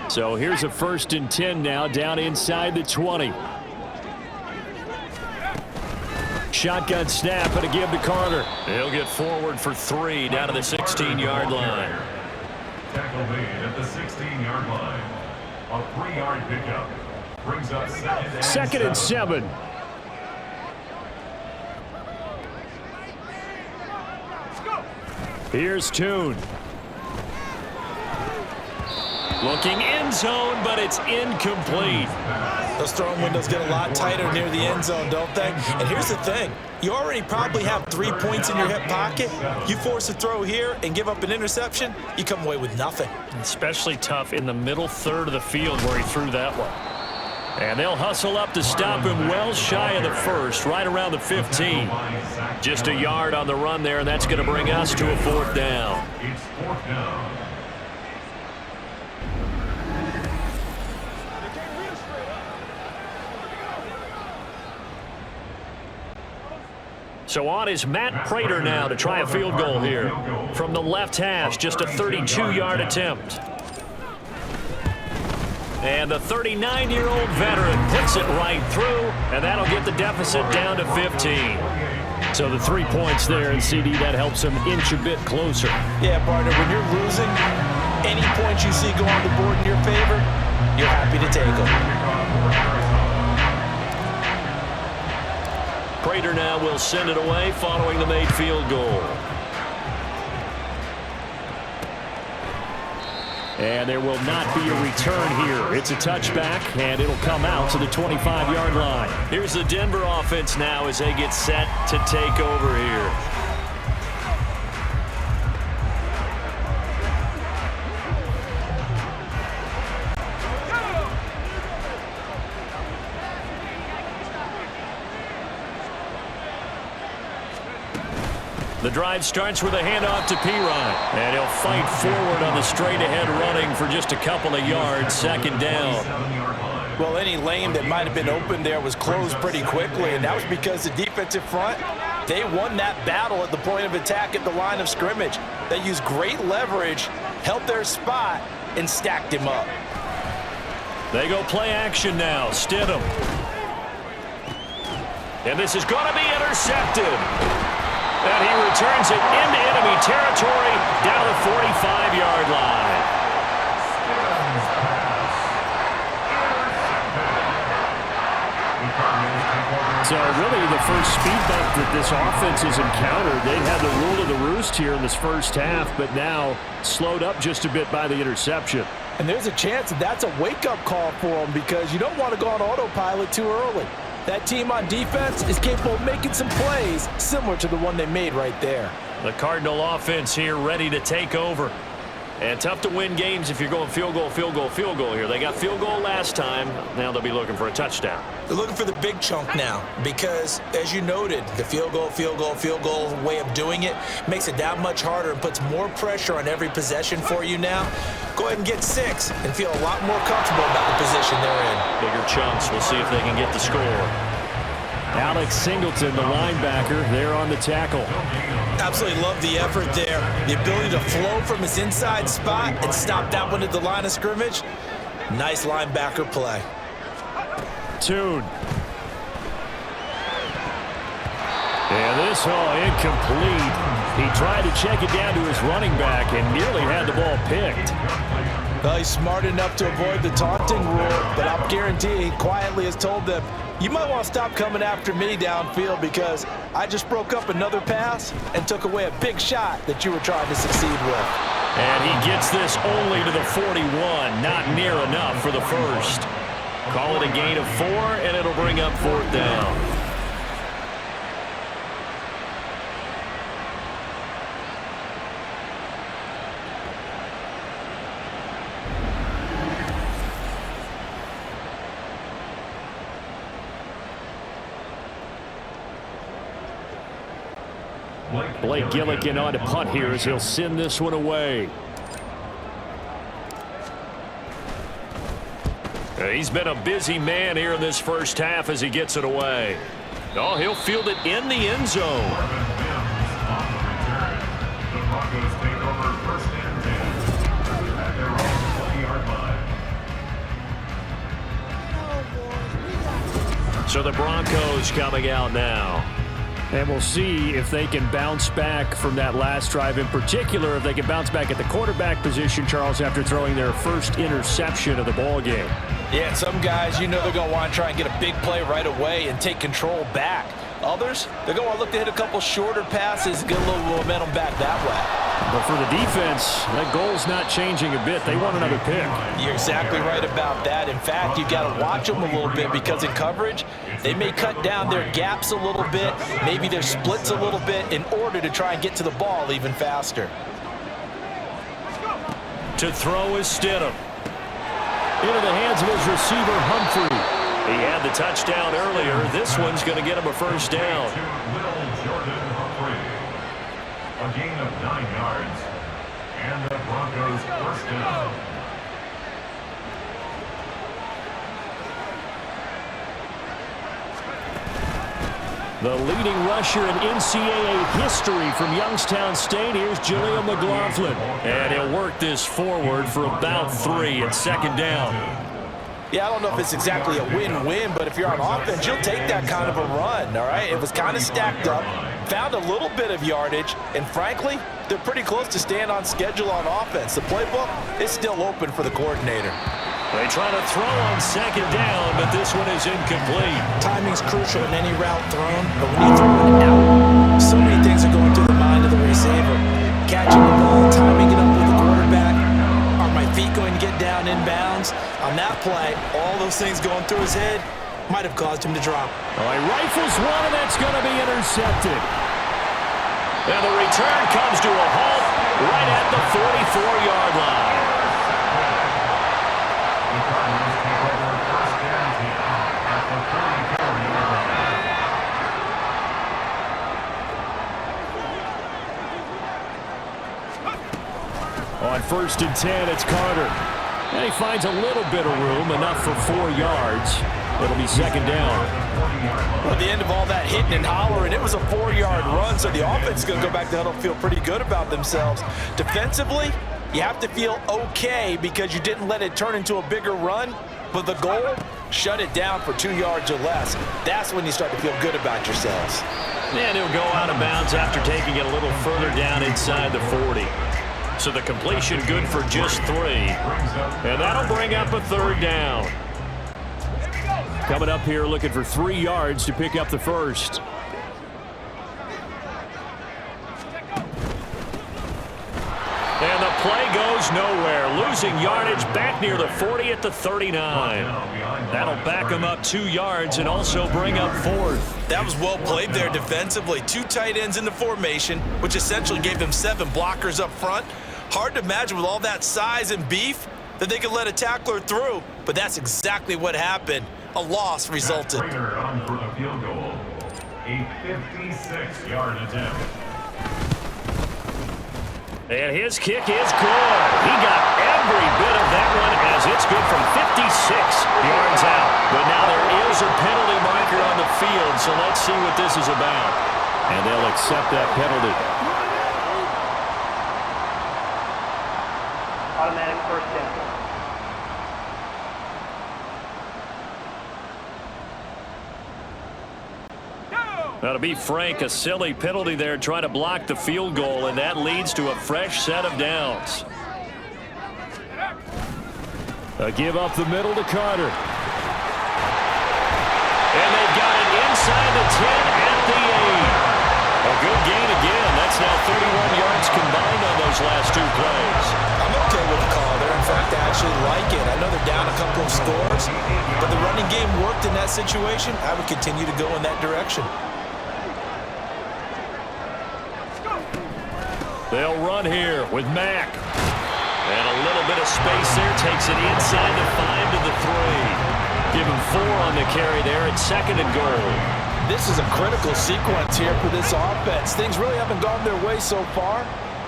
So here's a 1st and 10 now, down inside the 20. Shotgun snap and a give to Carter. He'll get forward for 3 down to the 16-yard line. Tackle made at the 16-yard line. A 3-yard pickup brings up 2nd and 7. Here's Toon. Looking end zone, but it's incomplete. Those throwing windows get a lot tighter near the end zone, don't they? And here's the thing. You already probably have 3 points in your hip pocket. You force a throw here and give up an interception, you come away with nothing. Especially tough in the middle third of the field where he threw that one. And they'll hustle up to stop him well shy of the 1st, right around the 15. Just a yard on the run there, and that's going to bring us to a 4th down. It's 4th down. So on is Matt Prater now to try a field goal here. From the left hash, just a 32-yard attempt. And the 39-year-old veteran puts it right through, and that'll get the deficit down to 15. So the 3 points there, and CD, that helps him inch a bit closer. Yeah, partner, when you're losing, any points you see go on the board in your favor, you're happy to take them. Prater now will send it away following the made field goal. And there will not be a return here. It's a touchback, and it'll come out to the 25-yard line. Here's the Denver offense now as they get set to take over here. The drive starts with a handoff to Pirine, and he'll fight forward on the straight-ahead running for just a couple of yards, 2nd down. Well, any lane that might have been open there was closed pretty quickly, and that was because the defensive front, they won that battle at the point of attack at the line of scrimmage. They used great leverage, held their spot, and stacked him up. They go play action now. Stidham. And this is going to be intercepted. And he returns it into enemy territory down to the 45-yard line. So really the first speed bump that this offense has encountered. They had the rule of the roost here in this first half, but now slowed up just a bit by the interception. And there's a chance that that's a wake-up call for them because you don't want to go on autopilot too early. That team on defense is capable of making some plays similar to the one they made right there. The Cardinal offense here ready to take over. And tough to win games if you're going field goal, field goal, field goal here. They got field goal last time. Now they'll be looking for a touchdown. They're looking for the big chunk now because, as you noted, the field goal way of doing it makes it that much harder and puts more pressure on every possession for you now. Go ahead and get 6 and feel a lot more comfortable about the position they're in. Bigger chunks. We'll see if they can get the score. Alex Singleton, the linebacker, there on the tackle. Absolutely love the effort there. The ability to flow from his inside spot and stop that one at the line of scrimmage. Nice linebacker play. Toon. And this incomplete. He tried to check it down to his running back and nearly had the ball picked. Well, he's smart enough to avoid the taunting rule, but I'll guarantee he quietly has told them, you might want to stop coming after me downfield because I just broke up another pass and took away a big shot that you were trying to succeed with. And he gets this only to the 41, not near enough for the first. Call it a gain of 4, and it'll bring up 4th down. Blake Gillikin on to punt here as he'll send this one away. He's been a busy man here in this first half as he gets it away. Oh, he'll field it in the end zone. The Broncos take over 1st and 10 at their own 20-yard line. So the Broncos coming out now. And we'll see if they can bounce back from that last drive. In particular, if they can bounce back at the quarterback position, Charles, after throwing their first interception of the ball game. Yeah, some guys, you know they're going to want to try and get a big play right away and take control back. Others, they're going to want to look to hit a couple shorter passes and get a little momentum back that way. But for the defense, that goal's not changing a bit. They want another pick. You're exactly right about that. In fact, you've got to watch them a little bit because in coverage, they may cut down their gaps a little bit, maybe their splits a little bit in order to try and get to the ball even faster. To throw is Stidham. Into the hands of his receiver, Humphrey. He had the touchdown earlier. This one's going to get him a first down. A gain of 9 yards. And the Broncos first down. The leading rusher in NCAA history from Youngstown State. Here's Jaleel McLaughlin. And he'll work this forward for about 3 at second down. Yeah, I don't know if it's exactly a win-win, but if you're on offense, you'll take that kind of a run, all right? It was kind of stacked up, found a little bit of yardage, and frankly, they're pretty close to staying on schedule on offense. The playbook is still open for the coordinator. They try to throw on second down, but this one is incomplete. Timing's crucial in any route thrown, but when you throw it out, so many things are going through the mind of the receiver. Catching the ball, timing it up with the quarterback. Are my feet going to get down in bounds? On that play, all those things going through his head might have caused him to drop. Well, he rifles one, and that's going to be intercepted. And the return comes to a halt right at the 44-yard line. The Cardinals take over first down at the 44-yard line. On 1st and 10, it's Carter. And he finds a little bit of room, enough for 4 yards. It'll be second down. Well, at the end of all that hitting and hollering, it was a 4-yard run, so the offense is going to go back to the huddle, feel pretty good about themselves. Defensively, you have to feel okay because you didn't let it turn into a bigger run, but the goal, shut it down for 2 yards or less. That's when you start to feel good about yourselves. And he'll go out of bounds after taking it a little further down inside the 40. So the completion good for just 3. And that'll bring up a 3rd down. Coming up here looking for 3 yards to pick up the first. And the play goes nowhere. Losing yardage back near the 40 at the 39. That'll back him up 2 yards and also bring up 4th. That was well played there defensively. 2 tight ends in the formation, which essentially gave them 7 blockers up front. Hard to imagine with all that size and beef that they could let a tackler through, but that's exactly what happened. A loss resulted. On for the field goal. A 56-yard attempt. And his kick is good. He got every bit of that one as it's good from 56 yards out. But now there is a penalty marker on the field, so let's see what this is about. And they'll accept that penalty. Automatic first down. Now, to be frank, a silly penalty there trying to block the field goal, and that leads to a fresh set of downs. A give up the middle to Carter. And they've got it inside the 10 at the 8. A good gain again. That's now 31 yards combined on those last 2 plays. I'm okay with the call there. In fact, I actually like it. I know they're down a couple of scores, but the running game worked in that situation. I would continue to go in that direction. They'll run here with Mack. And a little bit of space there. Takes it inside the 5 to the 3. Give him 4 on the carry there at 2nd and goal. This is a critical sequence here for this offense. Things really haven't gone their way so far.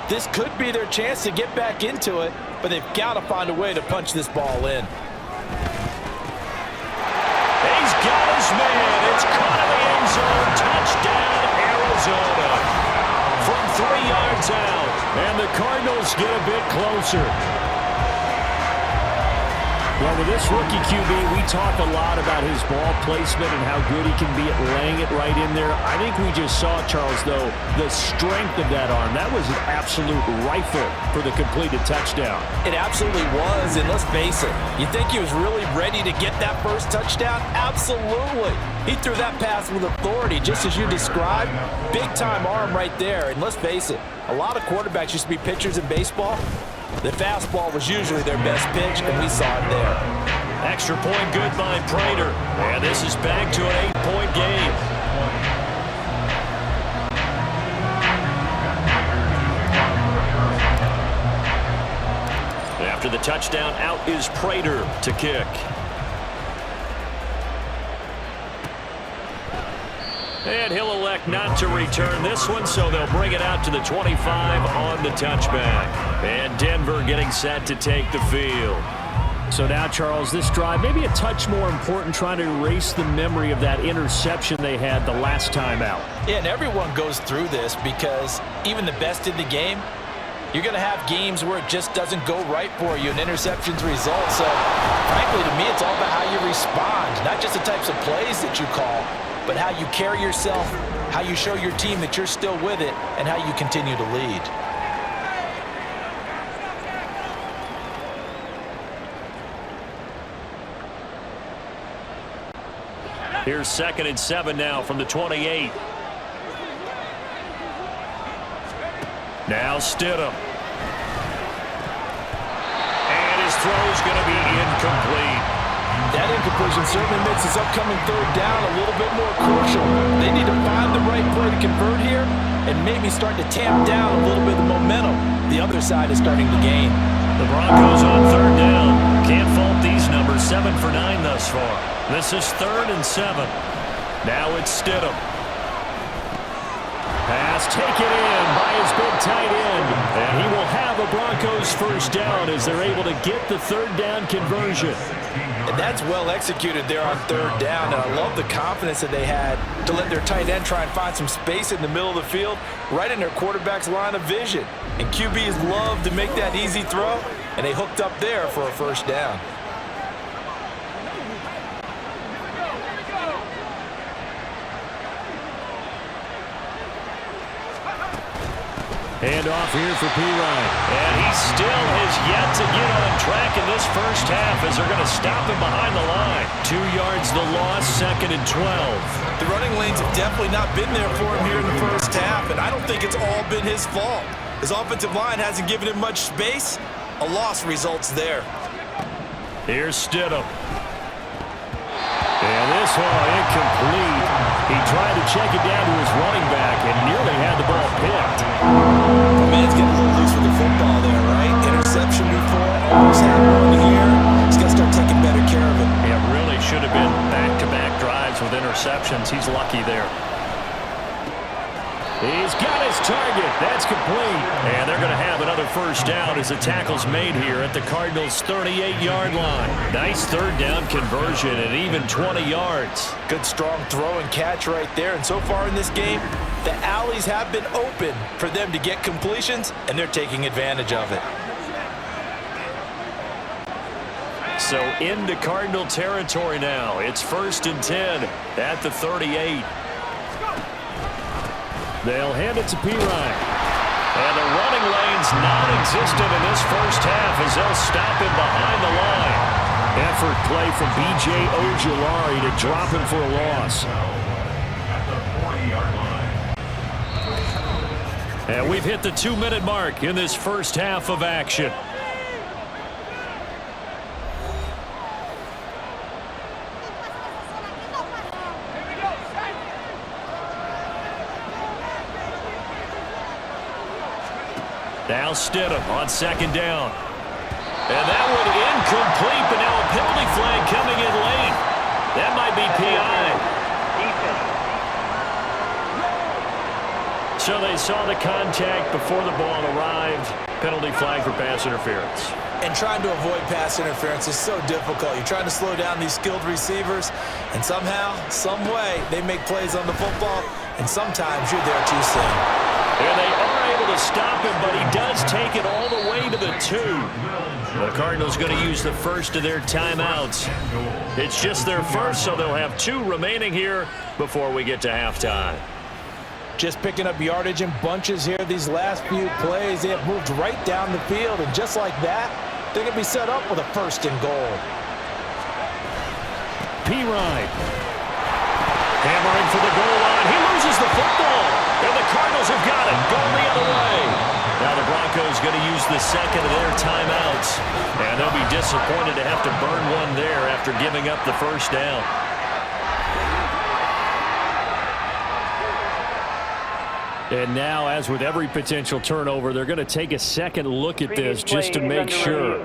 This could be their chance to get back into it, but they've got to find a way to punch this ball in. He's got his man. It's caught in the end zone. Touchdown, Arizona. From 3 yards out, and the Cardinals get a bit closer. Well, with this rookie QB, we talk a lot about his ball placement and how good he can be at laying it right in there. I think we just saw, Charles, though, the strength of that arm. That was an absolute rifle for the completed touchdown. It absolutely was, and let's face it, you think he was really ready to get that first touchdown? Absolutely. He threw that pass with authority, just as you described. Big-time arm right there, and let's face it, a lot of quarterbacks used to be pitchers in baseball. The fastball was usually their best pitch, and we saw it there. Extra point good by Prater. And this is back to an 8-point game. After the touchdown, out is Prater to kick. And he'll elect not to return this one, so they'll bring it out to the 25 on the touchback. And Denver getting set to take the field. So now, Charles, this drive maybe a touch more important, trying to erase the memory of that interception they had the last time out. Yeah, and everyone goes through this because even the best in the game, you're going to have games where it just doesn't go right for you, and interceptions result. So, frankly, to me, it's all about how you respond, not just the types of plays that you call, but how you carry yourself, how you show your team that you're still with it, and how you continue to lead. Here's 2nd and 7 now from the 28. Now Stidham. And his throw's going to be incomplete. That incompletion certainly makes this upcoming third down a little bit more crucial. They need to find the right play to convert here and maybe start to tamp down a little bit of the momentum the other side is starting to gain. The Broncos on 3rd down. Can't fault these numbers. 7 for 9 thus far. This is 3rd and 7. Now it's Stidham. Pass taken in by his big tight end. And he will have a Broncos first down as they're able to get the 3rd down conversion. And that's well executed there on 3rd down. And I love the confidence that they had to let their tight end try and find some space in the middle of the field, right in their quarterback's line of vision. And QBs love to make that easy throw, and they hooked up there for a first down. Hand off here for Pirine. And he still has yet to get on track in this first half as they're going to stop him behind the line. 2 yards the loss, 2nd and 12. The running lanes have definitely not been there for him here in the first half, and I don't think it's all been his fault. His offensive line hasn't given him much space. A loss results there. Here's Stidham. And this one incomplete. He tried to check it down to his running back and nearly had the ball picked. The man's getting a little loose with the football there, right? Interception before, almost had one here. He's got to start taking better care of it. It really should have been back-to-back drives with interceptions. He's lucky there. He's got his target. That's complete. And they're going to have another first down as the tackle's made here at the Cardinals' 38-yard line. Nice 3rd down conversion and even 20 yards. Good strong throw and catch right there. And so far in this game, the alleys have been open for them to get completions, and they're taking advantage of it. So into Cardinal territory now. It's 1st and 10 at the 38. They'll hand it to Pirine. And the running lane's non-existent in this first half as they'll stop him behind the line. Effort play from B.J. Ojulari to drop him for a loss. And we've hit the 2-minute mark in this first half of action. Now Stidham on 2nd down. And that one incomplete, but now a penalty flag coming in late. That might be PI. So they saw the contact before the ball arrived. Penalty flag for pass interference. And trying to avoid pass interference is so difficult. You're trying to slow down these skilled receivers, and somehow, some way, they make plays on the football, and sometimes you're there too soon. And they are able to stop him, but he does Let's take it all the way to the 2. The Cardinals going to use the first of their timeouts. It's just their first, so they'll have 2 remaining here before we get to halftime. Just picking up yardage in bunches here these last few plays. They have moved right down the field, and just like that, they're going to be set up with a 1st and goal. P-Ride. Hammering for the goal line. He loses the football. And the Cardinals have got it. Going the other way. Now the Broncos going to use the second of their timeouts. And they'll be disappointed to have to burn one there after giving up the first down. And now, as with every potential turnover, they're going to take a second look at this just to make sure.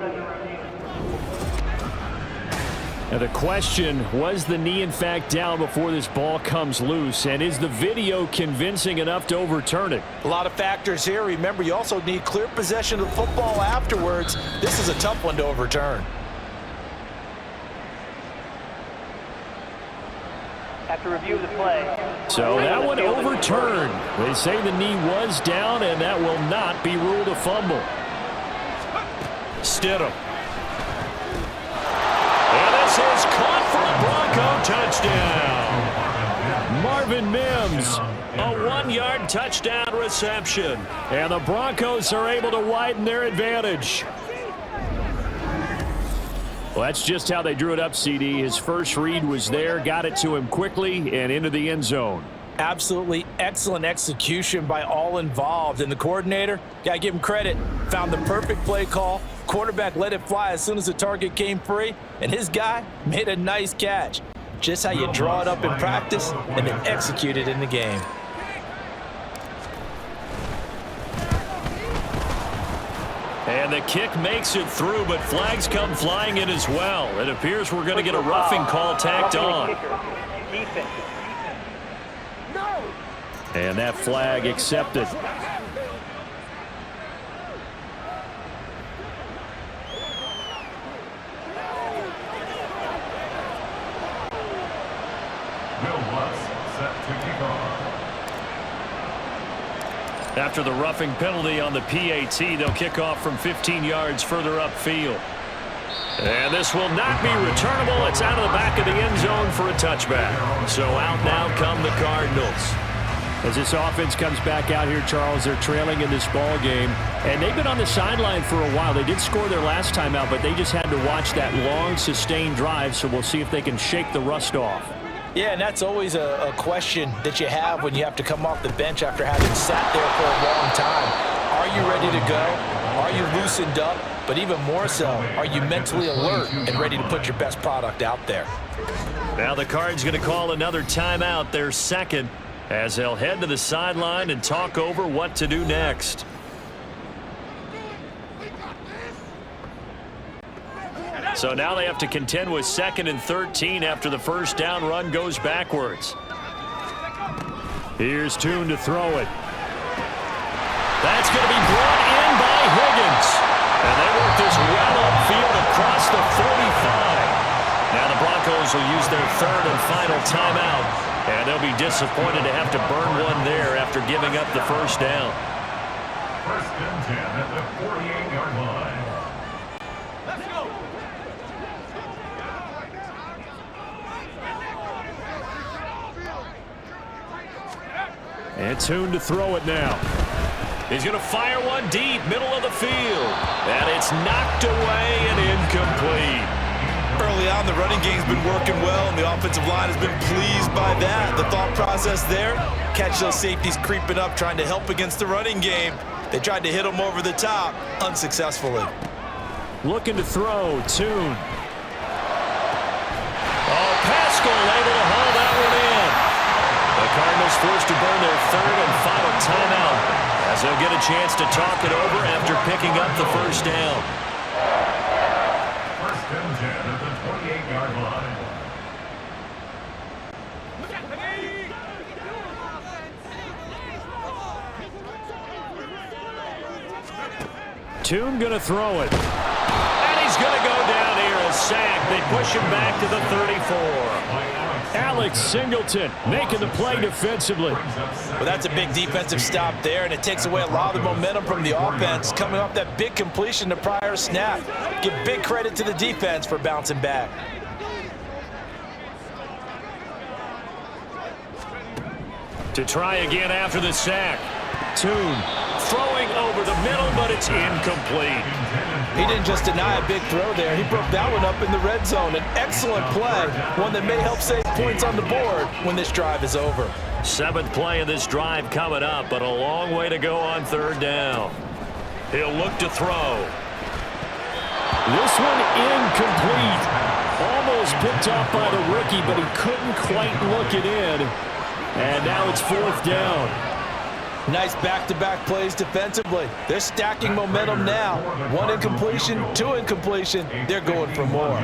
Now the question, was the knee in fact down before this ball comes loose? And is the video convincing enough to overturn it? A lot of factors here. Remember, you also need clear possession of the football afterwards. This is a tough one to overturn. Have to review the play. So that one overturned. They say the knee was down, and that will not be ruled a fumble. Stidham. And this is caught for a Bronco touchdown. Marvin Mims, a 1-yard touchdown reception. And the Broncos are able to widen their advantage. Well, that's just how they drew it up, CD. His first read was there, got it to him quickly, and into the end zone. Absolutely excellent execution by all involved. And the coordinator, got to give him credit, found the perfect play call. Quarterback let it fly as soon as the target came free, and his guy made a nice catch. Just how you draw it up in practice and then execute it in the game. And the kick makes it through, but flags come flying in as well. It appears we're going to get a roughing call tacked on. And that flag accepted. After the roughing penalty on the PAT, they'll kick off from 15 yards further upfield. And this will not be returnable. It's out of the back of the end zone for a touchback. So out now come the Cardinals. As this offense comes back out here, Charles, they're trailing in this ball game. And they've been on the sideline for a while. They did score their last time out, but they just had to watch that long, sustained drive. So we'll see if they can shake the rust off. Yeah, and that's always a question that you have when you have to come off the bench after having sat there for a long time. Are you ready to go? Are you loosened up? But even more so, are you mentally alert and ready to put your best product out there? Now the Cards going to call another timeout, their second, as they'll head to the sideline and talk over what to do next. So now they have to contend with 2nd and 13 after the first down run goes backwards. Here's Tune to throw it. That's going to be brought in by Higgins. And they work this well upfield across the 45. Now the Broncos will use their 3rd and final timeout. And they'll be disappointed to have to burn one there after giving up the first down. 1st and 10 at the 48-yard line. And Tune to throw it now. He's going to fire one deep, middle of the field. And it's knocked away and incomplete. Early on, the running game's been working well, and the offensive line has been pleased by that. The thought process there, catch those safeties creeping up, trying to help against the running game. They tried to hit them over the top, unsuccessfully. Looking to throw, Tune. Oh, Pascal able to haul that one in. The Cardinals forced to burn their 3rd and final timeout as they'll get a chance to talk it over after picking up the first down. 1st and 10 at the 28-yard line. Tune going to throw it. And he's going to go down here, a sack. They push him back to the 34. Alex Singleton making the play defensively. Well, that's a big defensive stop there, and it takes away a lot of the momentum from the offense coming off that big completion the prior snap. Give big credit to the defense for bouncing back. To try again after the sack. Toon throwing over the middle, but it's incomplete. He didn't just deny a big throw there. He broke that one up in the red zone. An excellent play, one that may help save points on the board when this drive is over. 7th play of this drive coming up, but a long way to go on 3rd down. He'll look to throw. This one incomplete. Almost picked off by the rookie, but he couldn't quite look it in. And now it's 4th down. Nice back-to-back plays defensively. They're stacking momentum now. 1 incompletion, 2 incompletion. They're going for more.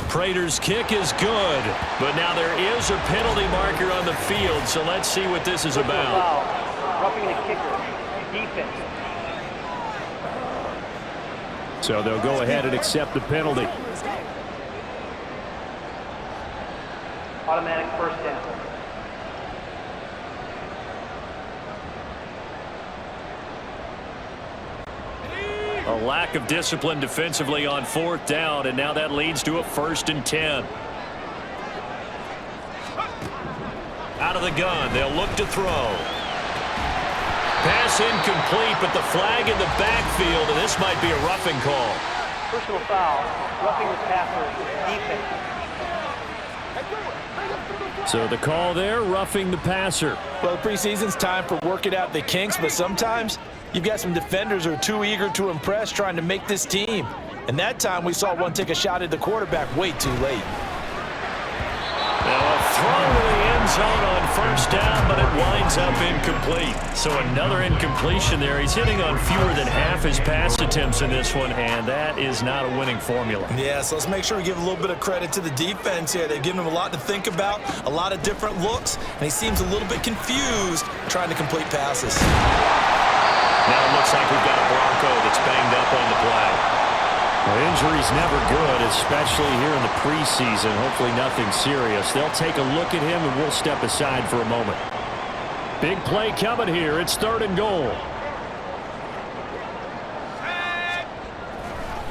Prater's kick is good, but now there is a penalty marker on the field, so let's see what this is about. Roughing the kicker. Defense. So they'll go ahead and accept the penalty. Automatic 1st down. A lack of discipline defensively on 4th down, and now that leads to a 1st and 10. Out of the gun, they'll look to throw. Pass incomplete, but the flag in the backfield, and this might be a roughing call. Personal foul. Roughing the passer. Defense. So the call there, roughing the passer. Well, the preseason's time for working out the kinks, but sometimes you've got some defenders who are too eager to impress trying to make this team. And that time we saw one take a shot at the quarterback way too late. Now a throw to the end zone on 1st down, but it winds up incomplete. So another incompletion there. He's hitting on fewer than half his pass attempts in this one, and that is not a winning formula. Yeah, so let's make sure we give a little bit of credit to the defense here. They've given him a lot to think about, a lot of different looks, and he seems a little bit confused trying to complete passes. Now it looks like we've got a Bronco that's banged up on the play. Well, injury's never good, especially here in the preseason. Hopefully nothing serious. They'll take a look at him, and we'll step aside for a moment. Big play coming here. It's 3rd and goal.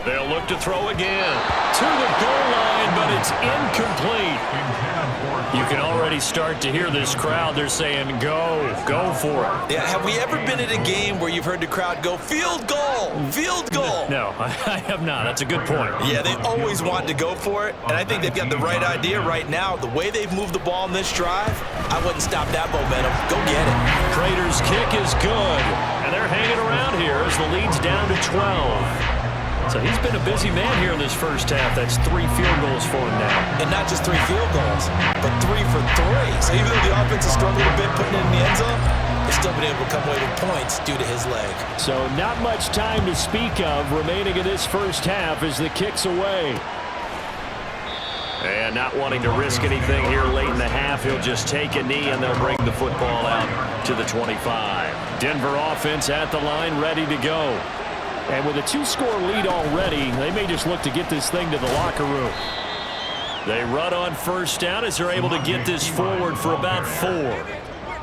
They'll look to throw again. To the goal line, but it's incomplete. You can already start to hear this crowd. They're saying, go for it. Yeah, have we ever been at a game where you've heard the crowd go, field goal, field goal? No, I have not. That's a good point. Yeah, they always want to go for it, and I think they've got the right idea right now. The way they've moved the ball in this drive, I wouldn't stop that momentum. Go get it. Prater's kick is good, and they're hanging around here as the lead's down to 12. So he's been a busy man here in this 1st half. That's 3 field goals for him now. And not just 3 field goals, but 3 for 3. So even though the offense has struggled a bit putting it in the end zone, they've still been able to come away with points due to his leg. So not much time to speak of remaining in this 1st half as the kick's away. And not wanting to risk anything here late in the half, he'll just take a knee and they'll bring the football out to the 25. Denver offense at the line, ready to go. And with a 2-score lead already, they may just look to get this thing to the locker room. They run on 1st down as they're able to get this forward for about 4.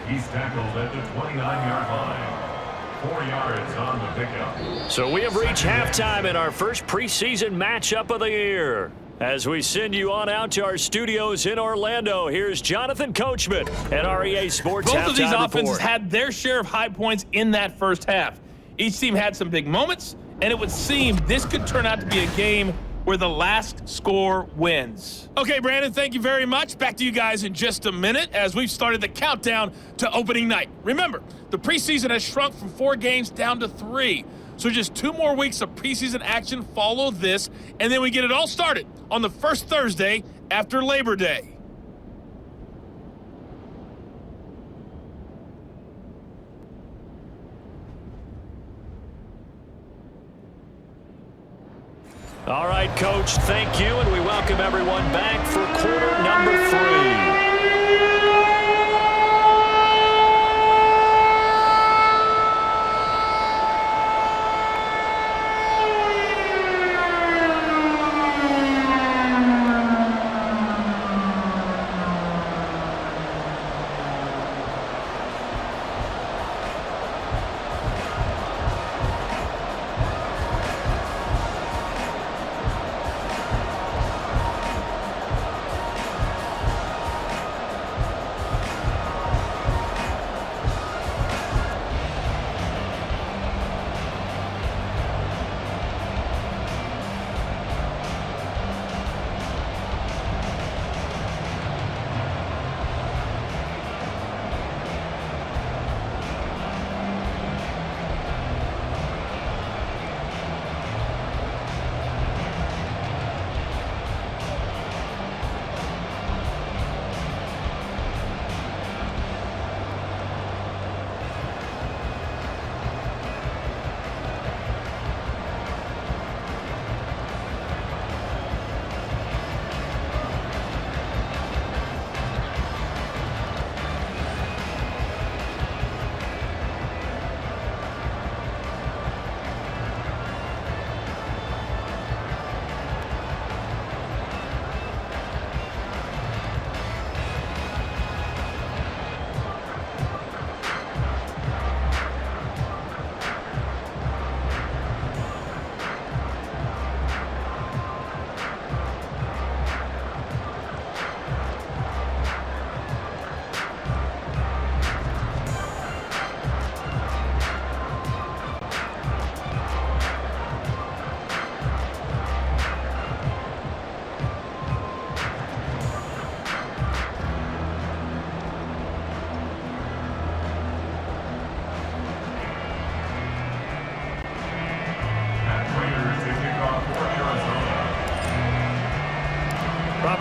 He's tackled at the 29-yard line. 4 yards on the pickup. So we have reached halftime in our first preseason matchup of the year. As we send you on out to our studios in Orlando, here's Jonathan Coachman at our EA Sports Both of these halftime offenses report. had their share of high points in that 1st half. Each team had some big moments, and it would seem this could turn out to be a game where the last score wins. Okay, Brandon, thank you very much. Back to you guys in just a minute as we've started the countdown to opening night. Remember, the preseason has shrunk from 4 games down to 3. So just 2 more weeks of preseason action follow this, and then we get it all started on the first Thursday after Labor Day. All right, Coach, thank you, and we welcome everyone back for quarter number 3.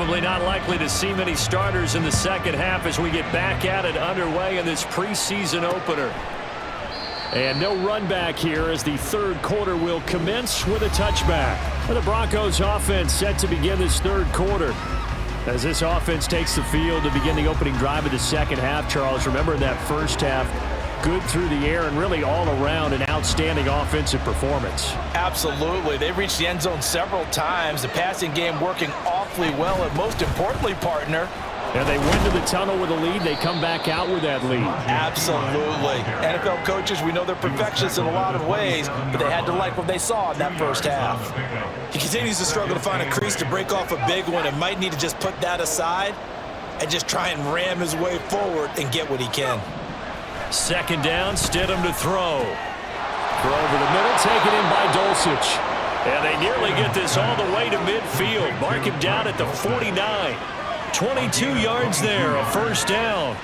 Probably not likely to see many starters in the second half as we get back at it underway in this preseason opener. And no run back here as the third quarter will commence with a touchback. For the Broncos offense set to begin this third quarter. As this offense takes the field to begin the opening drive of the second half, Charles, remember in that first half, good through the air and really all around an outstanding offensive performance. Absolutely. They reached the end zone several times. The passing game working awfully well, and most importantly, partner, and they went to the tunnel with a lead. They come back out with that lead. Absolutely. NFL coaches, we know they're perfectionists in a lot of ways, but they had to like what they saw in that first half. He continues to struggle to find a crease to break off a big one and might need to just put that aside and just try and ram his way forward and get what he can. Second down, Stidham to throw. Throw over the middle, taken in by Dulcich. And they nearly get this all the way to midfield. Mark him down at the 49. 22 yards there, a first down.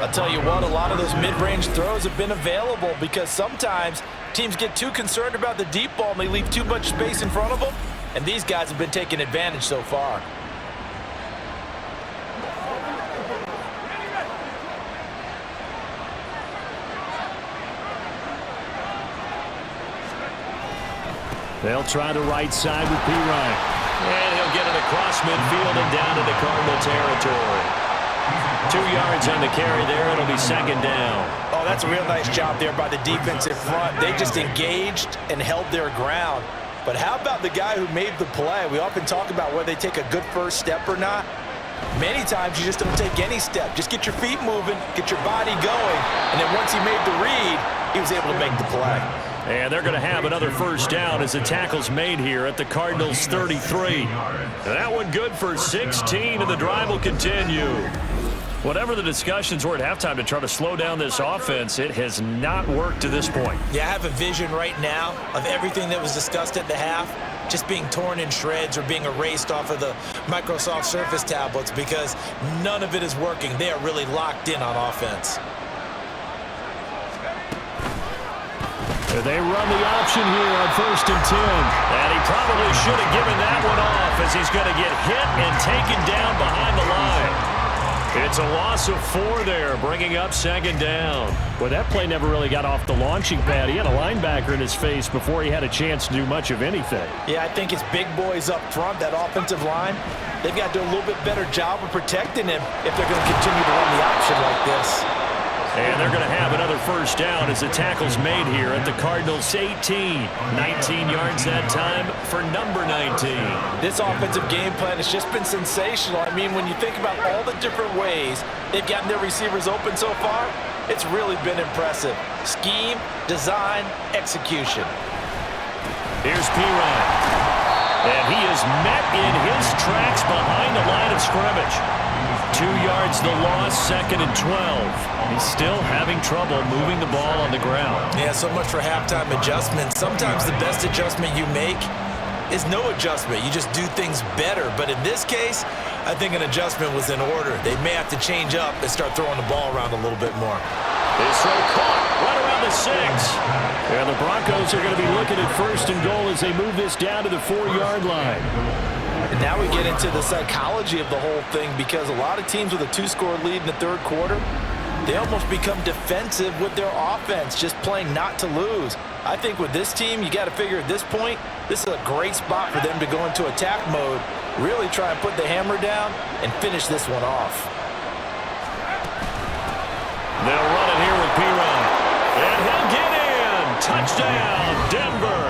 I'll tell you what, a lot of those mid-range throws have been available because sometimes teams get too concerned about the deep ball and they leave too much space in front of them, and these guys have been taking advantage so far. They'll try the right side with Pirine. And he'll get it across midfield and down into Cardinal territory. 2 yards on the carry there. It'll be second down. Oh, that's a real nice job there by the defensive front. They just engaged and held their ground. But how about the guy who made the play? We often talk about whether they take a good first step or not. Many times you just don't take any step. Just get your feet moving, get your body going, and then once he made the read, he was able to make the play. And they're going to have another first down as the tackle's made here at the Cardinals' 33. That one good for 16, and the drive will continue. Whatever the discussions were at halftime to try to slow down this offense, it has not worked to this point. Yeah, I have a vision right now of everything that was discussed at the half just being torn in shreds or being erased off of the Microsoft Surface tablets because none of it is working. They are really locked in on offense. They run the option here on 1st and 10. And he probably should have given that one off as he's going to get hit and taken down behind the line. It's a loss of 4 there, bringing up second down. Well, that play never really got off the launching pad. He had a linebacker in his face before he had a chance to do much of anything. Yeah, I think his big boys up front, that offensive line, they've got to do a little bit better job of protecting him if they're going to continue to run the option like this. And they're going to have another first down as the tackle's made here at the Cardinals' 18. 19 yards that time for number 19. This offensive game plan has just been sensational. I mean, when you think about all the different ways they've gotten their receivers open so far, it's really been impressive. Scheme, design, execution. Here's Pirine. And he is met in his tracks behind the line of scrimmage. 2 yards the loss, 2nd and 12. He's still having trouble moving the ball on the ground. Yeah, so much for halftime adjustments. Sometimes the best adjustment you make is no adjustment. You just do things better. But in this case, I think an adjustment was in order. They may have to change up and start throwing the ball around a little bit more. This throw caught right around the 6. And the Broncos are going to be looking at 1st and goal as they move this down to the 4-yard line. And now we get into the psychology of the whole thing because a lot of teams with a 2-score lead in the third quarter, they almost become defensive with their offense, just playing not to lose. I think with this team, you got to figure at this point, this is a great spot for them to go into attack mode, really try and put the hammer down and finish this one off. They'll run it here with Pirine. And he'll get in. Touchdown, Denver.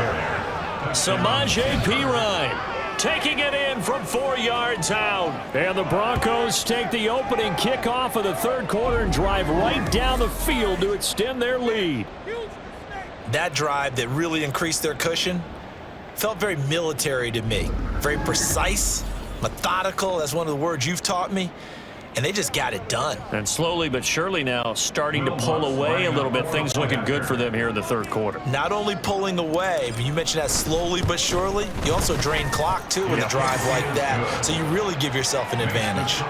Samaje Pirine taking it in from 4 yards out. And the Broncos take the opening kickoff of the third quarter and drive right down the field to extend their lead. That drive that really increased their cushion felt very military to me. Very precise, methodical. That's one of the words you've taught me. And they just got it done. And slowly but surely now starting to pull away a little bit. Things looking good for them here in the third quarter. Not only pulling away, but you mentioned that slowly but surely. You also drain clock, too, with a drive like that. So you really give yourself an advantage.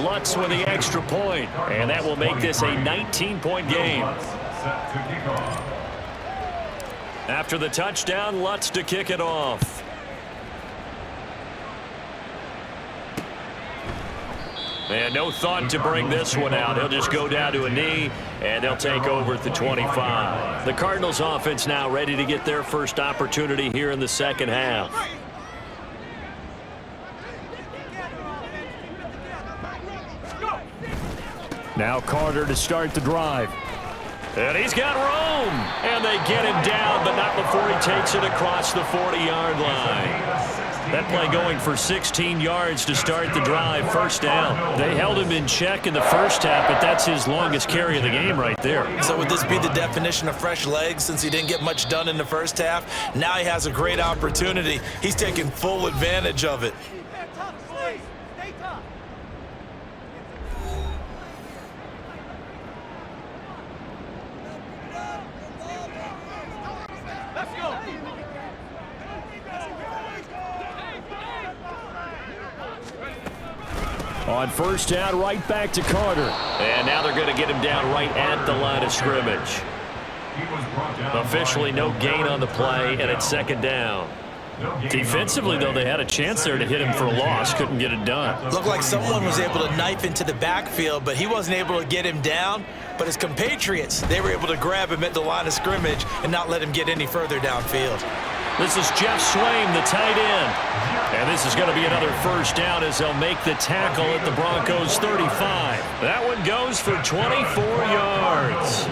Lutz with the extra point. And that will make this a 19-point game. After the touchdown, Lutz to kick it off. And no thought to bring this one out. He'll just go down to a knee, and they'll take over at the 25. The Cardinals offense now ready to get their first opportunity here in the second half. Now Carter to start the drive. And he's got room. And they get him down, but not before he takes it across the 40-yard line. That play going for 16 yards to start the drive, first down. They held him in check in the first half, but that's his longest carry of the game right there. So would this be the definition of fresh legs since he didn't get much done in the first half? Now he has a great opportunity. He's taking full advantage of it. On first down, right back to Carter. And now they're going to get him down right at the line of scrimmage. Officially no gain on the play, and it's second down. Defensively, though, they had a chance there to hit him for a loss. Couldn't get it done. Looked like someone was able to knife into the backfield, but he wasn't able to get him down. But his compatriots, they were able to grab him at the line of scrimmage and not let him get any further downfield. This is Jeff Swaim, the tight end. And this is going to be another first down as they'll make the tackle at the Broncos' 35. That one goes for 24 yards.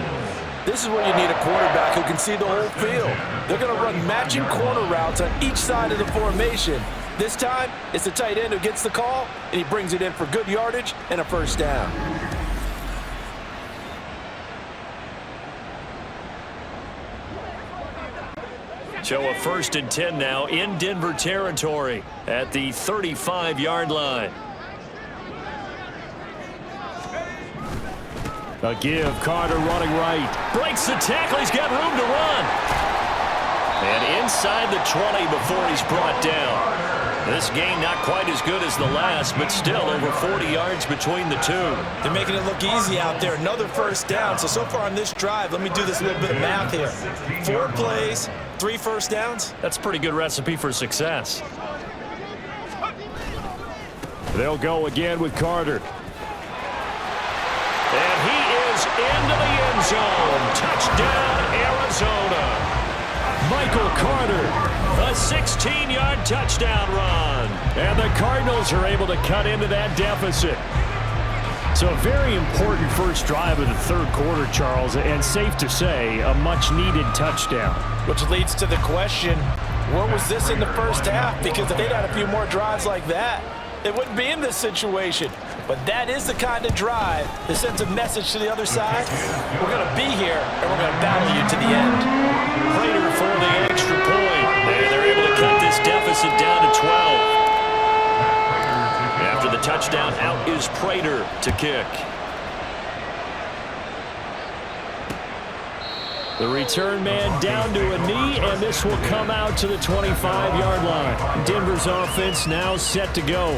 This is where you need a quarterback who can see the whole field. They're going to run matching corner routes on each side of the formation. This time, it's the tight end who gets the call, and he brings it in for good yardage and a first down. So a 1st and 10 now in Denver territory at the 35-yard line. A give, Carter running right. Breaks the tackle, he's got room to run. And inside the 20 before he's brought down. This game not quite as good as the last, but still over 40 yards between the two. They're making it look easy out there. Another first down. So far on this drive, let me do this little bit of math here. 4 plays, 3 first downs. That's a pretty good recipe for success. They'll go again with Carter. And he is into the end zone. Touchdown, Arizona. Michael Carter, a 16-yard touchdown run. And the Cardinals are able to cut into that deficit. So a very important first drive of the third quarter, Charles, and safe to say, a much-needed touchdown. Which leads to the question, what was this in the first half? Because if they'd had a few more drives like that, they wouldn't be in this situation. But that is the kind of drive that sends a message to the other side. We're going to be here, and we're going to battle you to the end. Prater for the extra point. They're able to cut this deficit down to 12. After the touchdown, out is Prater to kick. The return man down to a knee, and this will come out to the 25-yard line. Denver's offense now set to go.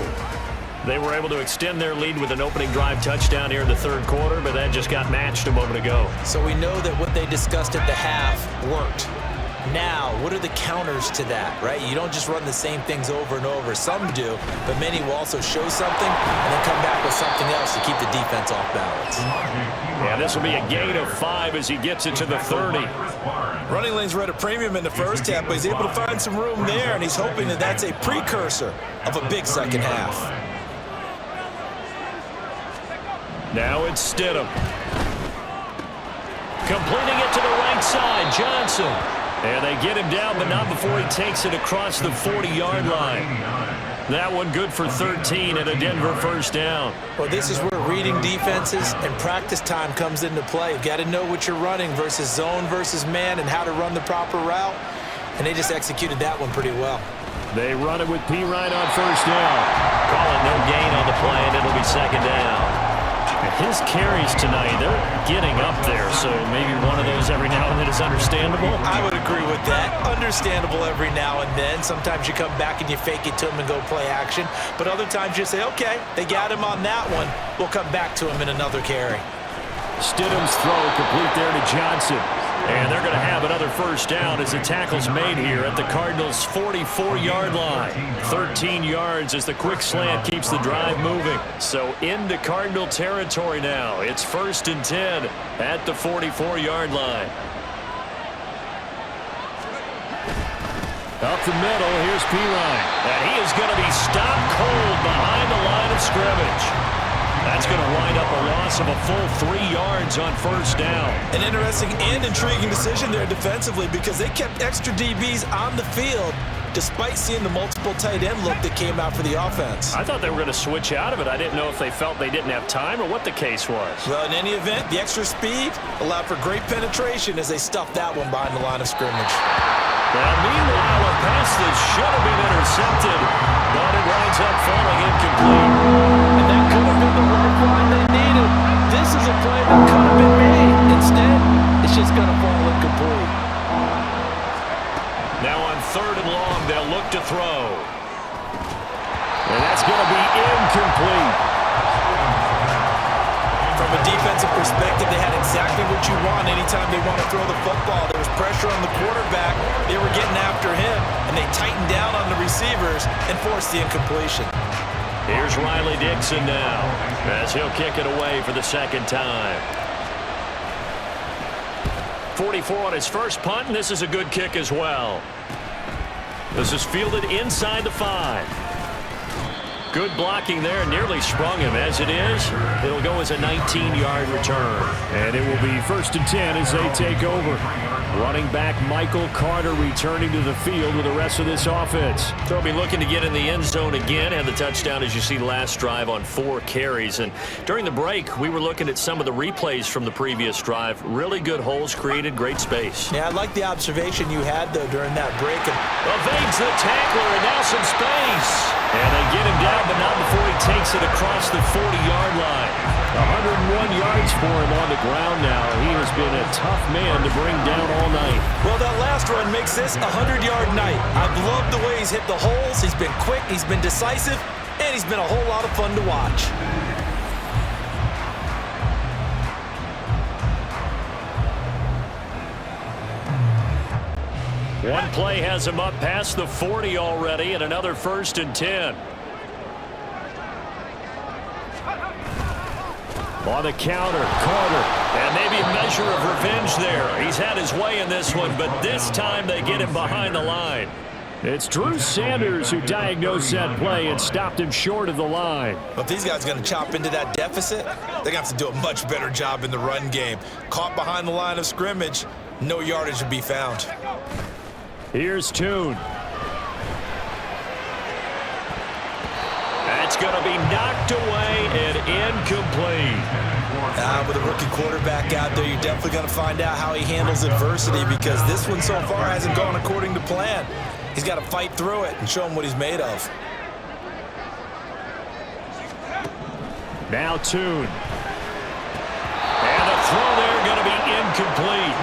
They were able to extend their lead with an opening drive touchdown here in the third quarter, but that just got matched a moment ago. So we know that what they discussed at the half worked. Now, what are the counters to that, right? You don't just run the same things over and over. Some do, but many will also show something and then come back with something else to keep the defense off balance. Yeah, this will be a gain of 5 as he gets it to the 30. Running lanes were at a premium in the first half, but he's able to find some room there, and he's hoping that that's a precursor of a big second half. Now it's Stidham. Completing it to the right side, Johnson. And they get him down, but not before he takes it across the 40-yard line. That one good for 13 and a Denver first down. Well, this is where reading defenses and practice time comes into play. You've got to know what you're running versus zone versus man and how to run the proper route. And they just executed that one pretty well. They run it with P. Ryan on first down. Call it no gain on the play, and it'll be second down. His carries tonight, they're getting up there, so maybe one of those every now and then is understandable. I would agree with that. Understandable every now and then. Sometimes you come back and you fake it to him and go play action. But other times you say, okay, they got him on that one. We'll come back to him in another carry. Stidham's throw complete there to Johnson. And they're going to have another first down as the tackle's made here at the Cardinals' 44-yard line. 13 yards as the quick slant keeps the drive moving. So into Cardinal territory now. It's 1st and 10 at the 44-yard line. Up the middle, here's Pirine. And he is going to be stopped cold behind the line of scrimmage. That's going to wind up a loss of a full 3 yards on first down. An interesting and intriguing decision there defensively because they kept extra DBs on the field despite seeing the multiple tight end look that came out for the offense. I thought they were going to switch out of it. I didn't know if they felt they didn't have time or what the case was. Well, in any event, the extra speed allowed for great penetration as they stuffed that one behind the line of scrimmage. Now, meanwhile, a pass that should have been intercepted, but it winds up falling incomplete. And that could have been the lifeline they needed. This is a play that could have been made. Instead, it's just going to fall incomplete. Now on 3rd and long, they'll look to throw. And that's going to be incomplete. From a defensive perspective, they had exactly what you want anytime they want to throw the football. There was pressure on the quarterback. They were getting after him, and they tightened down on the receivers and forced the incompletion. Here's Riley Dixon now as he'll kick it away for the second time. 44 on his first punt, and this is a good kick as well. This is fielded inside the 5. Good blocking there, nearly sprung him. As it is, it'll go as a 19-yard return. And it will be 1st and 10 as they take over. Running back Michael Carter returning to the field with the rest of this offense. They'll be looking to get in the end zone again. Had the touchdown, as you see, last drive on 4 carries. And during the break, we were looking at some of the replays from the previous drive. Really good holes created, great space. Yeah, I like the observation you had, though, during that break. Evades the tackler, and now some space. And they get him down, but not before he takes it across the 40-yard line. 101 yards for him on the ground now. He has been a tough man to bring down all night. Well, that last run makes this a 100-yard night. I've loved the way he's hit the holes. He's been quick, he's been decisive, and he's been a whole lot of fun to watch. One play has him up past the 40 already, and another 1st and 10. On the counter, Carter. And maybe a measure of revenge there. He's had his way in this one, but this time they get him behind the line. It's Drew Sanders who diagnosed that play and stopped him short of the line. But if these guys are going to chop into that deficit, they're going to have to do a much better job in the run game. Caught behind the line of scrimmage, no yardage to be found. Here's Toon. That's going to be knocked away and incomplete. With a rookie quarterback out there, you're definitely going to find out how he handles adversity because this one so far hasn't gone according to plan. He's got to fight through it and show him what he's made of. Now Toon. And the throw there going to be incomplete.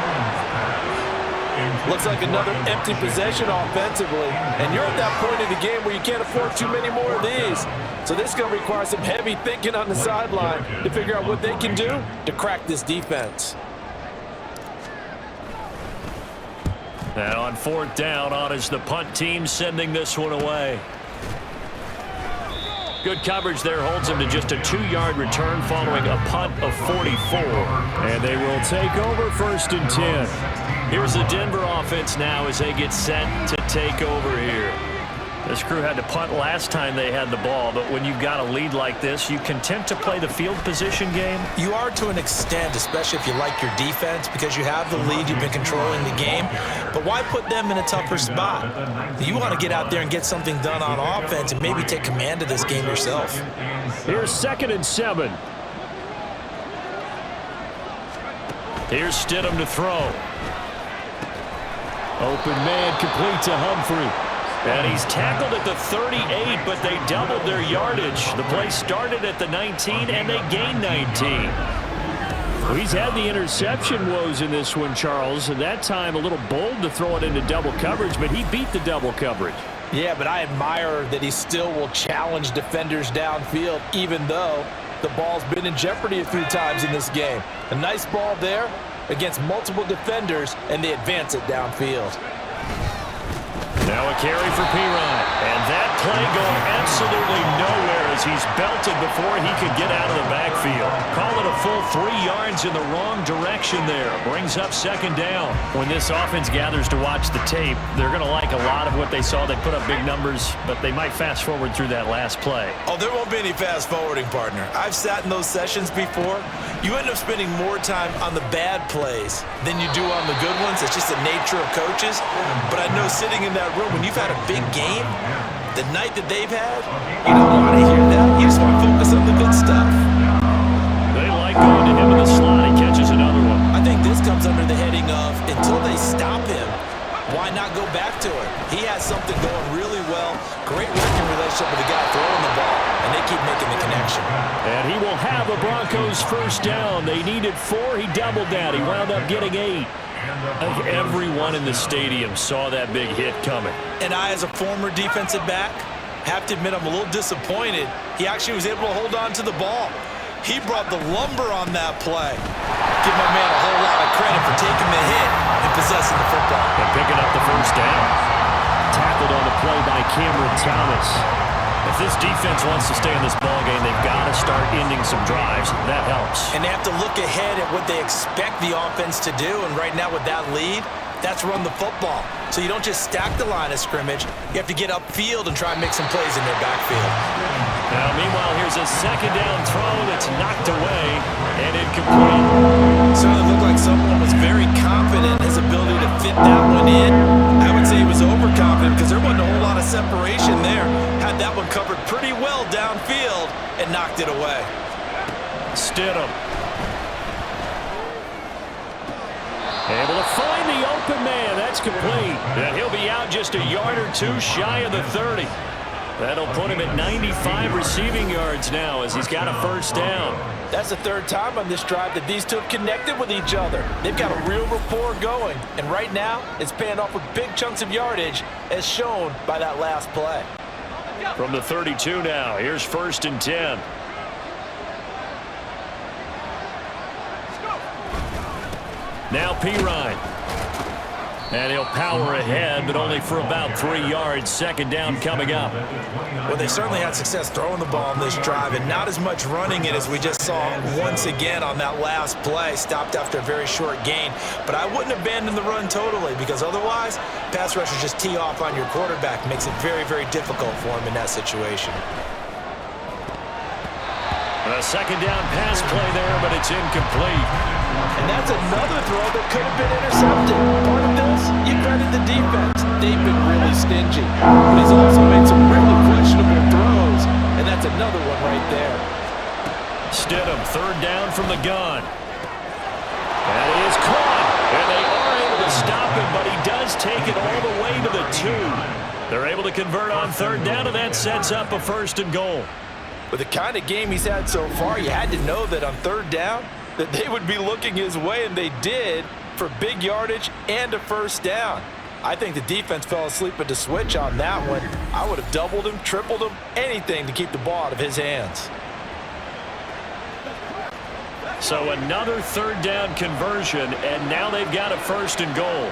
Looks like another empty possession offensively. And you're at that point in the game where you can't afford too many more of these. So this is going to require some heavy thinking on the sideline to figure out what they can do to crack this defense. And on 4th down, on is the punt team sending this one away. Good coverage there holds him to just a 2-yard return following a punt of 44. And they will take over 1st and 10. Here's the Denver offense now as they get set to take over here. This crew had to punt last time they had the ball, but when you've got a lead like this, you content to play the field position game? You are to an extent, especially if you like your defense, because you have the lead, you've been controlling the game. But why put them in a tougher spot? You want to get out there and get something done on offense and maybe take command of this game yourself. Here's 2nd and 7. Here's Stidham to throw. Open man complete to Humphrey. And he's tackled at the 38, but they doubled their yardage. The play started at the 19, and they gained 19. Well, he's had the interception woes in this one, Charles, and that time a little bold to throw it into double coverage, but he beat the double coverage. Yeah, but I admire that he still will challenge defenders downfield, even though the ball's been in jeopardy a few times in this game. A nice ball there, against multiple defenders, and they advance it downfield. Now a carry for Pirine. And that play going absolutely nowhere as he's belted before he could get out of the backfield. Call it a full 3 yards in the wrong direction there. Brings up second down. When this offense gathers to watch the tape, they're going to like a lot of what they saw. They put up big numbers, but they might fast forward through that last play. Oh, there won't be any fast forwarding, partner. I've sat in those sessions before. You end up spending more time on the bad plays than you do on the good ones. It's just the nature of coaches. But I know sitting in that room, when you've had a big game, the night that they've had, you don't want to hear that. You just want to focus on the good stuff. They like going to him in the slot. He catches another one. I think this comes under the heading of, until they stop him, why not go back to it? He has something going really well. Great working relationship with the guy throwing the ball, and they keep making the connection. And he will have a Broncos first down. They needed 4. He doubled that. He wound up getting 8. I think everyone in the stadium saw that big hit coming. And I, as a former defensive back, have to admit I'm a little disappointed. He actually was able to hold on to the ball. He brought the lumber on that play. Give my man a whole lot of credit for taking the hit and possessing the football. And picking up the first down. Tackled on the play by Cameron Thomas. If this defense wants to stay in this ballgame, they've got to start ending some drives. That helps. And they have to look ahead at what they expect the offense to do. And right now with that lead, that's run the football. So you don't just stack the line of scrimmage. You have to get upfield and try and make some plays in their backfield. Now, meanwhile, here's a second down throw that's knocked away and incomplete. Certainly looked like someone was very confident in his ability to fit that one in. I would say he was overconfident because there wasn't a whole lot of separation there. Had that one covered pretty well downfield and knocked it away. Stidham. Able to find the open man. That's complete. And he'll be out just a yard or 2 shy of the 30. That'll put him at 95 receiving yards now as he's got a first down. That's the 3rd time on this drive that these two have connected with each other. They've got a real rapport going, and right now it's paying off with big chunks of yardage as shown by that last play. From the 32 now, here's 1st and 10. Now Pirine. And he'll power ahead, but only for about 3 yards. Second down coming up. Well, they certainly had success throwing the ball on this drive, and not as much running it as we just saw once again on that last play. Stopped after a very short gain. But I wouldn't abandon the run totally, because otherwise, pass rushers just tee off on your quarterback. Makes it very, very difficult for him in that situation. A second down pass play there, but it's incomplete. And that's another throw that could have been intercepted. Part of this, you credit the defense. They've been really stingy. But he's also made some really questionable throws, and that's another one right there. Stidham, 3rd down from the gun. And he is caught. And they are able to stop him, but he does take it all the way to the 2. They're able to convert on 3rd down, and that sets up a 1st and goal. With the kind of game he's had so far, you had to know that on 3rd down, that they would be looking his way, and they did, for big yardage and a first down. I think the defense fell asleep at the switch on that one. I would have doubled him, tripled him, anything to keep the ball out of his hands. So another 3rd down conversion, and now they've got a 1st and goal.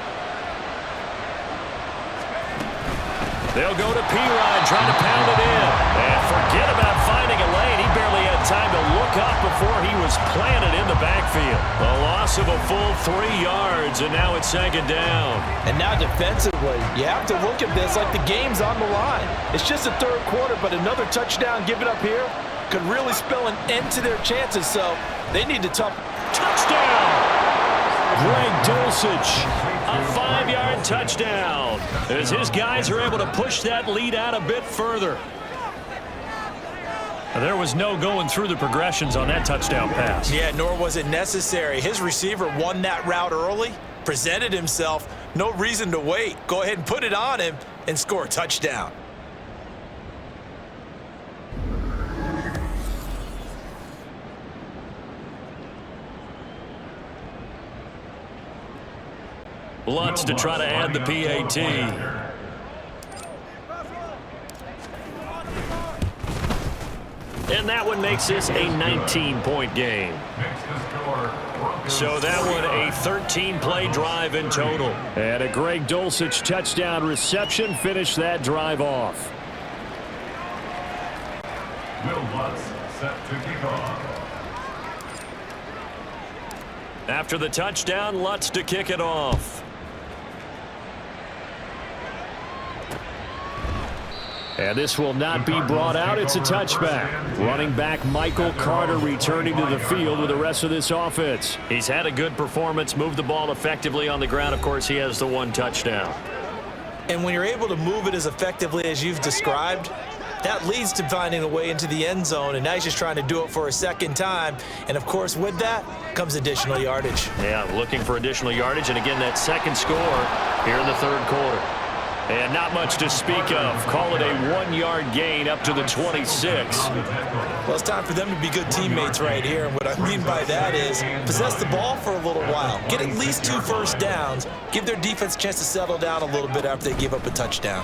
They'll go to Pirine, trying to pound it in. And forget about finding a lane. He barely had time to look up before he was planted in the backfield. A loss of a full 3 yards, and now it's 2nd down. And now defensively, you have to look at this like the game's on the line. It's just the 3rd quarter, but another touchdown given up here could really spell an end to their chances, so they need to touchdown! Greg Dulcich, a 5-yard touchdown, as his guys are able to push that lead out a bit further. There was no going through the progressions on that touchdown pass. Yeah, nor was it necessary. His receiver won that route early, presented himself, no reason to wait. Go ahead and put it on him and score a touchdown. Lutz to try to add the PAT. And that one makes this a 19-point game. So that one a 13-play drive in total. And a Greg Dulcich touchdown reception finished that drive off. Will Lutz set to kick off. After the touchdown, Lutz to kick it off. And this will not be brought out. It's a touchback. Running back Michael Carter returning to the field with the rest of this offense. He's had a good performance, moved the ball effectively on the ground. Of course, he has the one touchdown. And when you're able to move it as effectively as you've described, that leads to finding a way into the end zone, and now he's just trying to do it for a second time. And, of course, with that comes additional yardage. Yeah, looking for additional yardage, and again, that second score here in the third quarter. And not much to speak of. Call it a 1-yard gain up to the 26. Well, it's time for them to be good teammates right here. And what I mean by that is possess the ball for a little while. Get at least 2 first downs. Give their defense a chance to settle down a little bit after they give up a touchdown.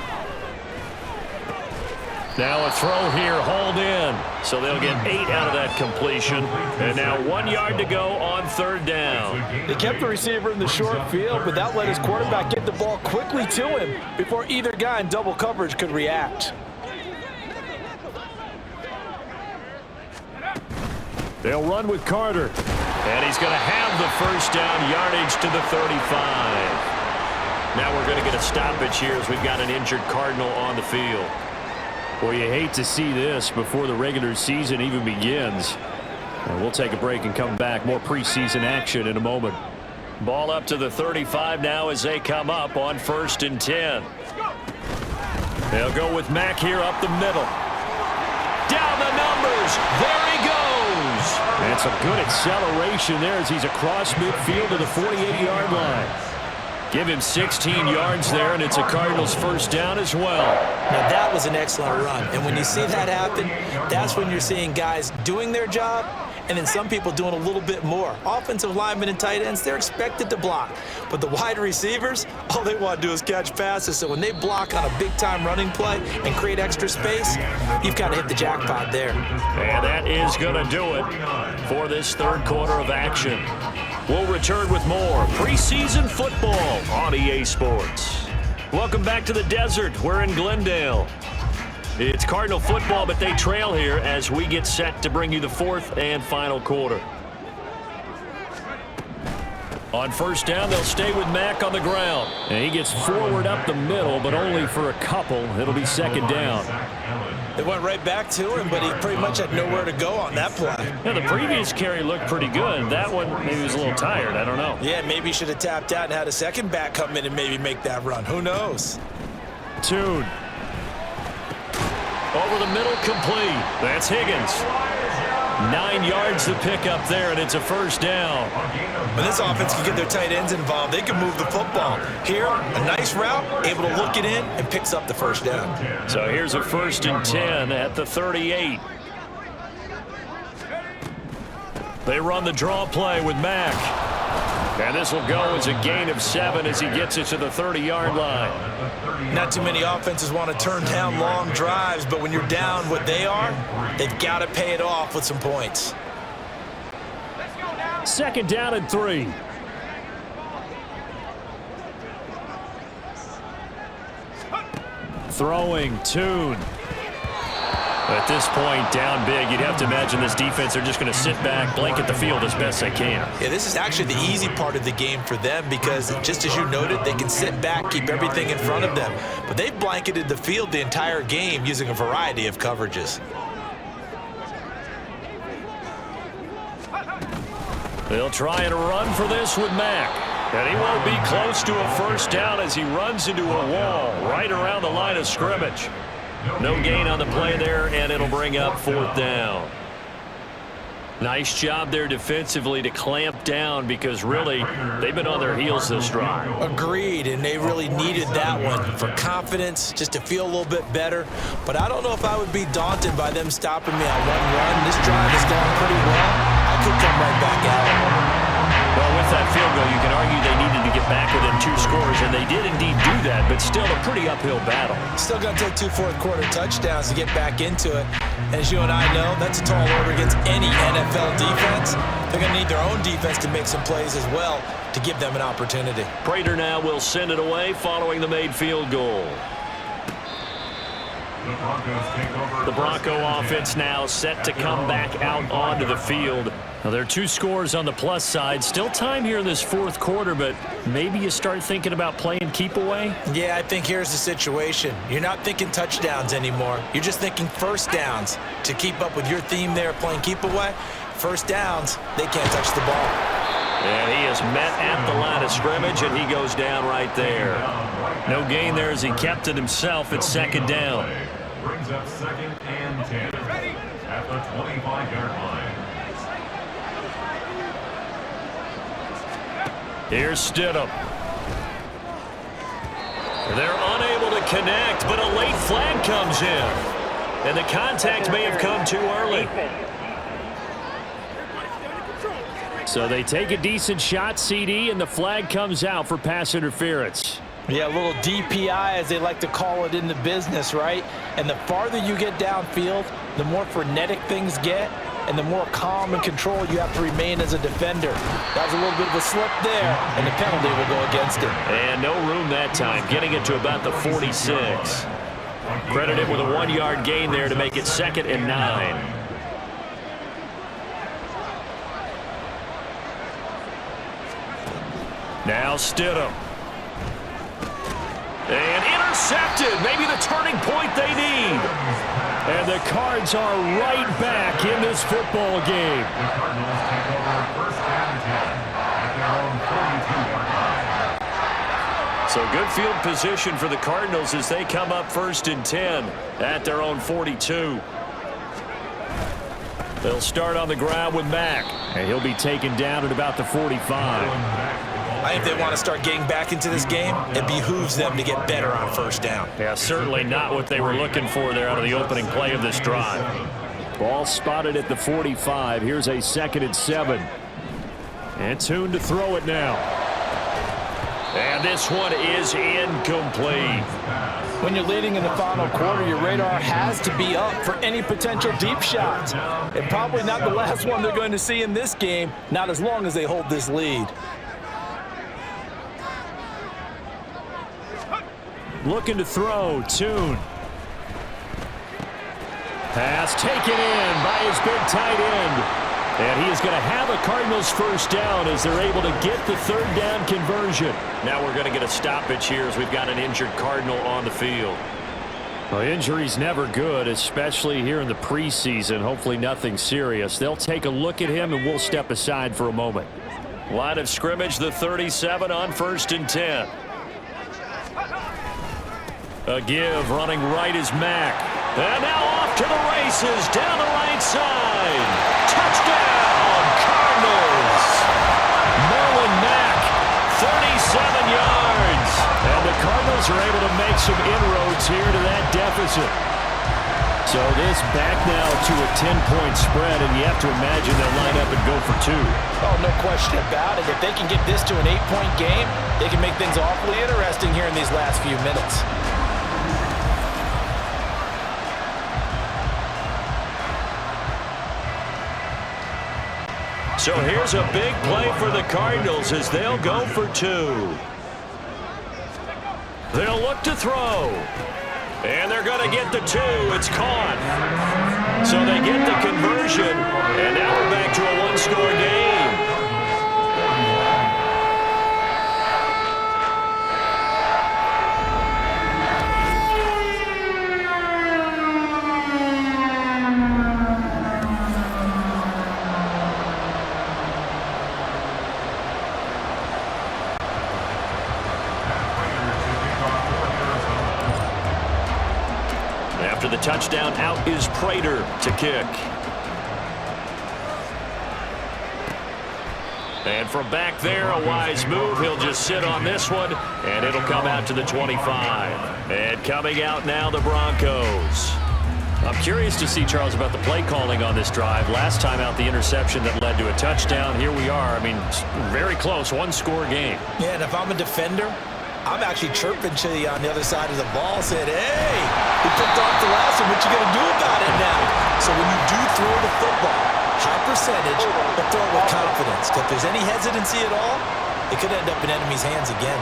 Now a throw here, hauled in. So they'll get 8 out of that completion. And now 1 yard to go on third down. They kept the receiver in the short field, but that let his quarterback get the ball quickly to him before either guy in double coverage could react. They'll run with Carter. And he's going to have the first down, yardage to the 35. Now we're going to get a stoppage here as we've got an injured Cardinal on the field. Well, you hate to see this before the regular season even begins. And we'll take a break and come back. More preseason action in a moment. Ball up to the 35 now as they come up on 1st and 10. They'll go with Mack here up the middle. Down the numbers. There he goes. And some good acceleration there as he's across midfield to the 48-yard line. Give him 16 yards there, and it's a Cardinals first down as well. Now, that was an excellent run. And when you see that happen, that's when you're seeing guys doing their job and then some people doing a little bit more. Offensive linemen and tight ends, they're expected to block. But the wide receivers, all they want to do is catch passes. So when they block on a big-time running play and create extra space, you've kind of hit the jackpot there. And that is going to do it for this third quarter of action. We'll return with more preseason football on EA Sports. Welcome back to the desert. We're in Glendale. It's Cardinal football, but they trail here as we get set to bring you the fourth and final quarter. On first down, they'll stay with Mack on the ground. And he gets forward up the middle, but only for a couple. It'll be second down. They went right back to him, but he pretty much had nowhere to go on that play. Yeah, the previous carry looked pretty good. That one, maybe he was a little tired. I don't know. Yeah, maybe he should have tapped out and had a second back come in and maybe make that run. Who knows? Tune. Over the middle, complete. That's Higgins. 9 yards to pick up there, and it's a first down. When this offense can get their tight ends involved, they can move the football. Here, a nice route, able to look it in, and picks up the first down. So here's a 1st and 10 at the 38. They run the draw play with Mack. And this will go as a gain of 7 as he gets it to the 30-yard line. Not too many offenses want to turn down long drives, but when you're down what they are, they've got to pay it off with some points. Second down and 3. Throwing, Tune. At this point, down big, you'd have to imagine this defense, they're just going to sit back, blanket the field as best they can. Yeah, this is actually the easy part of the game for them because, just as you noted, they can sit back, keep everything in front of them. But they've blanketed the field the entire game using a variety of coverages. They'll try and run for this with Mack. And he won't be close to a first down as he runs into a wall right around the line of scrimmage. No gain on the play there, and it'll bring up 4th down. Nice job there defensively to clamp down because really they've been on their heels this drive. Agreed, and they really needed that one for confidence, just to feel a little bit better. But I don't know if I would be daunted by them stopping me on one run. This drive has gone pretty well. I could come right back out. Well, with that field goal, you can argue they needed to get back within convert 2 scores, and they did indeed do that, but still a pretty uphill battle. Still going to take 2 fourth-quarter touchdowns to get back into it. And as you and I know, that's a tall order against any NFL defense. They're going to need their own defense to make some plays as well to give them an opportunity. Prater now will send it away following the made field goal. The Bronco offense now set to come back out onto the field. Now, there are 2 scores on the plus side. Still time here in this 4th quarter, but maybe you start thinking about playing keep away? Yeah, I think here's the situation. You're not thinking touchdowns anymore. You're just thinking first downs. To keep up with your theme there, playing keep away, first downs, they can't touch the ball. And he is met at the line of scrimmage, and he goes down right there. No gain there as he kept it himself at 2nd down. Brings up 2nd and 10 at the 25-yard line. Here's Stidham. They're unable to connect, but a late flag comes in. And the contact may have come too early. So they take a decent shot, CD, and the flag comes out for pass interference. Yeah, a little DPI, as they like to call it in the business, right? And the farther you get downfield, the more frenetic things get, and the more calm and control you have to remain as a defender. That was a little bit of a slip there, and the penalty will go against him. And no room that time, getting it to about the 46. Credited with a 1-yard gain there to make it 2nd and 9. Now Stidham. And intercepted. Maybe the turning point they need. And the Cards are right back in this football game. The Cardinals take over 1st and 10 at their own 42-yard line. So good field position for the Cardinals as they come up 1st and 10 at their own 42. They'll start on the ground with Mack. And he'll be taken down at about the 45. I think they want to start getting back into this game. It behooves them to get better on 1st down. Yeah, certainly not what they were looking for there out of the opening play of this drive. Ball spotted at the 45. Here's a 2nd and 7. And Tune to throw it now. And this one is incomplete. When you're leading in the final quarter, your radar has to be up for any potential deep shots. And probably not the last one they're going to see in this game, not as long as they hold this lead. Looking to throw, Tune. Pass taken in by his big tight end. And he is going to have a Cardinals 1st down as they're able to get the 3rd down conversion. Now we're going to get a stoppage here as we've got an injured Cardinal on the field. Well, injury's never good, especially here in the preseason. Hopefully nothing serious. They'll take a look at him, and we'll step aside for a moment. Line of scrimmage, the 37 on 1st and 10. A give, running right is Mack. And now off to the races, down the right side. Touchdown, Cardinals! Marlon Mack, 37 yards. And the Cardinals are able to make some inroads here to that deficit. So this back now to a 10-point spread, and you have to imagine they'll line up and go for 2. Oh, no question about it. If they can get this to an 8-point game, they can make things awfully interesting here in these last few minutes. So here's a big play for the Cardinals as they'll go for 2. They'll look to throw. And they're going to get the 2. It's caught. So they get the conversion. And now we're back to a 1-score game. After the touchdown, out is Prater to kick. And from back there, a wise move. He'll just sit on this one, and it'll come out to the 25. And coming out now, the Broncos. I'm curious to see, Charles, about the play calling on this drive. Last time out, the interception that led to a touchdown. Here we are. I mean, very close, one-score game. Yeah, and if I'm a defender, I'm actually chirping to you on the other side of the ball, saying, hey, we picked off the last one. What you going to do about it now? So when you do throw the football, high percentage, but throw it with confidence. Because if there's any hesitancy at all, it could end up in enemy's hands again.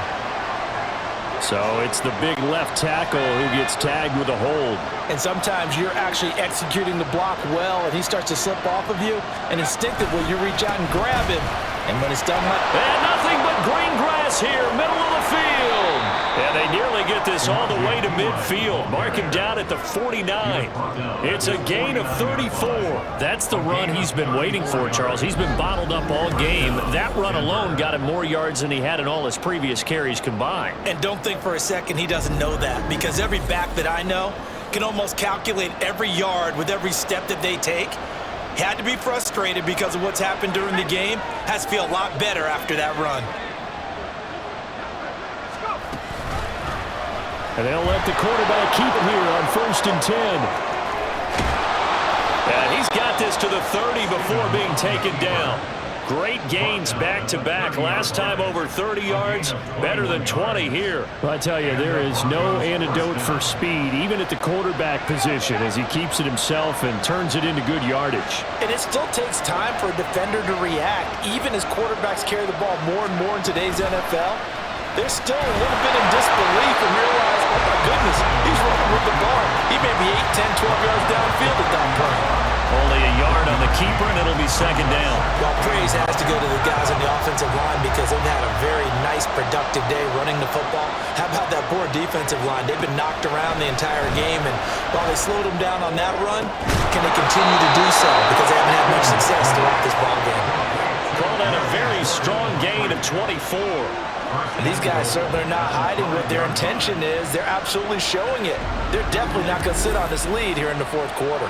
So it's the big left tackle who gets tagged with a hold. And sometimes you're actually executing the block well, and he starts to slip off of you, and instinctively you reach out and grab him. And when it's done like and nothing but green grass here, middle of the field. And they nearly get this all the way to midfield. Mark him down at the 49. It's a gain of 34. That's the run he's been waiting for, Charles. He's been bottled up all game. That run alone got him more yards than he had in all his previous carries combined. And don't think for a second he doesn't know that, because every back that I know can almost calculate every yard with every step that they take. Had to be frustrated because of what's happened during the game. Has to feel a lot better after that run. And they'll let the quarterback keep it here on 1st and 10. And he's got this to the 30 before being taken down. Great gains back-to-back. Last time over 30 yards, better than 20 here. Well, I tell you, there is no antidote for speed, even at the quarterback position, as he keeps it himself and turns it into good yardage. And it still takes time for a defender to react, even as quarterbacks carry the ball more and more in today's NFL. They're still a little bit in disbelief and realize, oh my goodness, he's running with the ball. He may be 8, 10, 12 yards downfield at that point. Only a yard on the keeper, and it'll be 2nd down. Well, praise has to go to the guys on the offensive line because they've had a very nice, productive day running the football. How about that poor defensive line? They've been knocked around the entire game, and while they slowed them down on that run, can they continue to do so? Because they haven't had much success throughout this ball game. Call that a very strong gain of 24. And these guys certainly are not hiding what their intention is. They're absolutely showing it. They're definitely not going to sit on this lead here in the 4th quarter.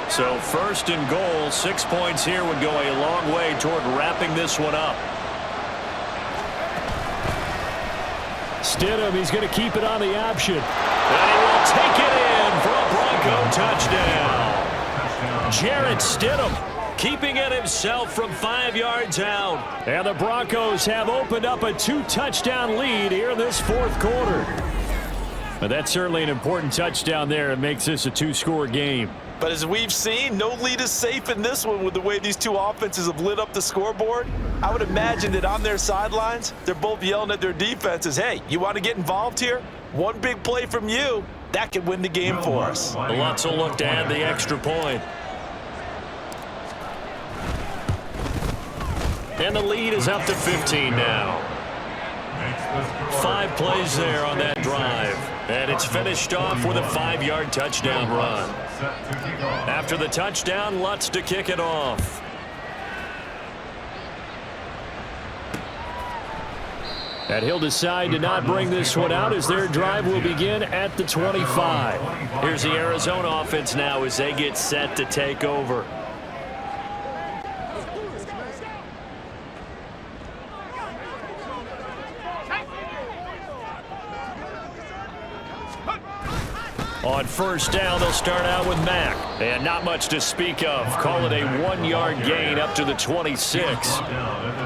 So 1st and goal, 6 points here would go a long way toward wrapping this one up. Stidham, he's going to keep it on the option. And he will take it in for a Bronco touchdown. Jarrett Stidham keeping it himself from 5 yards out. And the Broncos have opened up a 2-touchdown lead here in this 4th quarter. But that's certainly an important touchdown there. It makes this a 2-score game. But as we've seen, no lead is safe in this one with the way these two offenses have lit up the scoreboard. I would imagine that on their sidelines, they're both yelling at their defenses, hey, you want to get involved here? One big play from you, that could win the game for us. Lutz will look to add the extra point. And the lead is up to 15 now. 5 plays there on that drive. And it's finished off with a 5-yard touchdown run. After the touchdown, Lutz to kick it off. And he'll decide to not bring this one out as their drive will begin at the 25. Here's the Arizona offense now as they get set to take over. On 1st down, they'll start out with Mack. And not much to speak of. Call it a 1-yard gain up to the 26.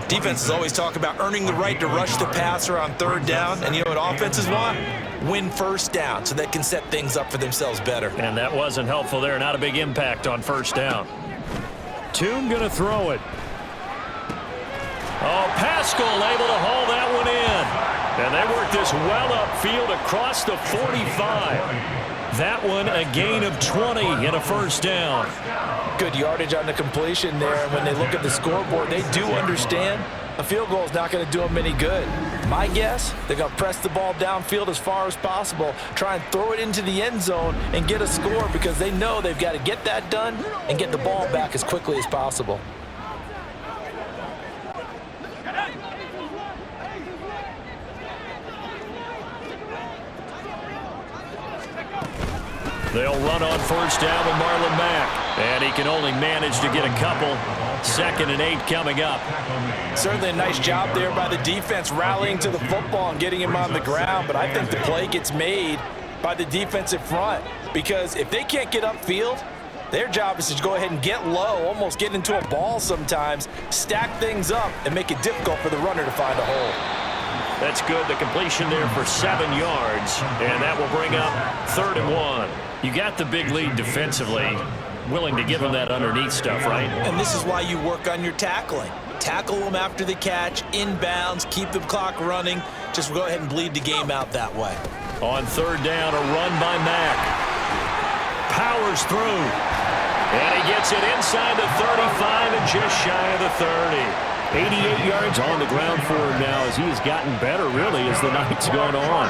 Defenses always talk about earning the right to rush the passer on 3rd down. And you know what offenses want? Win 1st down so they can set things up for themselves better. And that wasn't helpful there. Not a big impact on 1st down. Toon going to throw it. Oh, Pascal able to haul that one in. And they work this well upfield across the 45. That one a gain of 20 and a 1st down. Good yardage on the completion there. And when they look at the scoreboard, they do understand a field goal is not going to do them any good. My guess, they're going to press the ball downfield as far as possible, try and throw it into the end zone and get a score because they know they've got to get that done and get the ball back as quickly as possible. They'll run on first down with Marlon Mack. And he can only manage to get a couple. 2nd and 8 coming up. Certainly a nice job there by the defense rallying to the football and getting him on the ground. But I think the play gets made by the defensive front. Because if they can't get upfield, their job is to go ahead and get low, almost get into a ball sometimes, stack things up, and make it difficult for the runner to find a hole. That's good. The completion there for 7 yards. And that will bring up 3rd and 1. You got the big lead defensively. Willing to give them that underneath stuff, right? And this is why you work on your tackling. Tackle them after the catch, inbounds, keep the clock running. Just go ahead and bleed the game out that way. On 3rd down, a run by Mack. Powers through. And he gets it inside the 35 and just shy of the 30. 88 yards on the ground for him now as he has gotten better, really, as the night's gone on.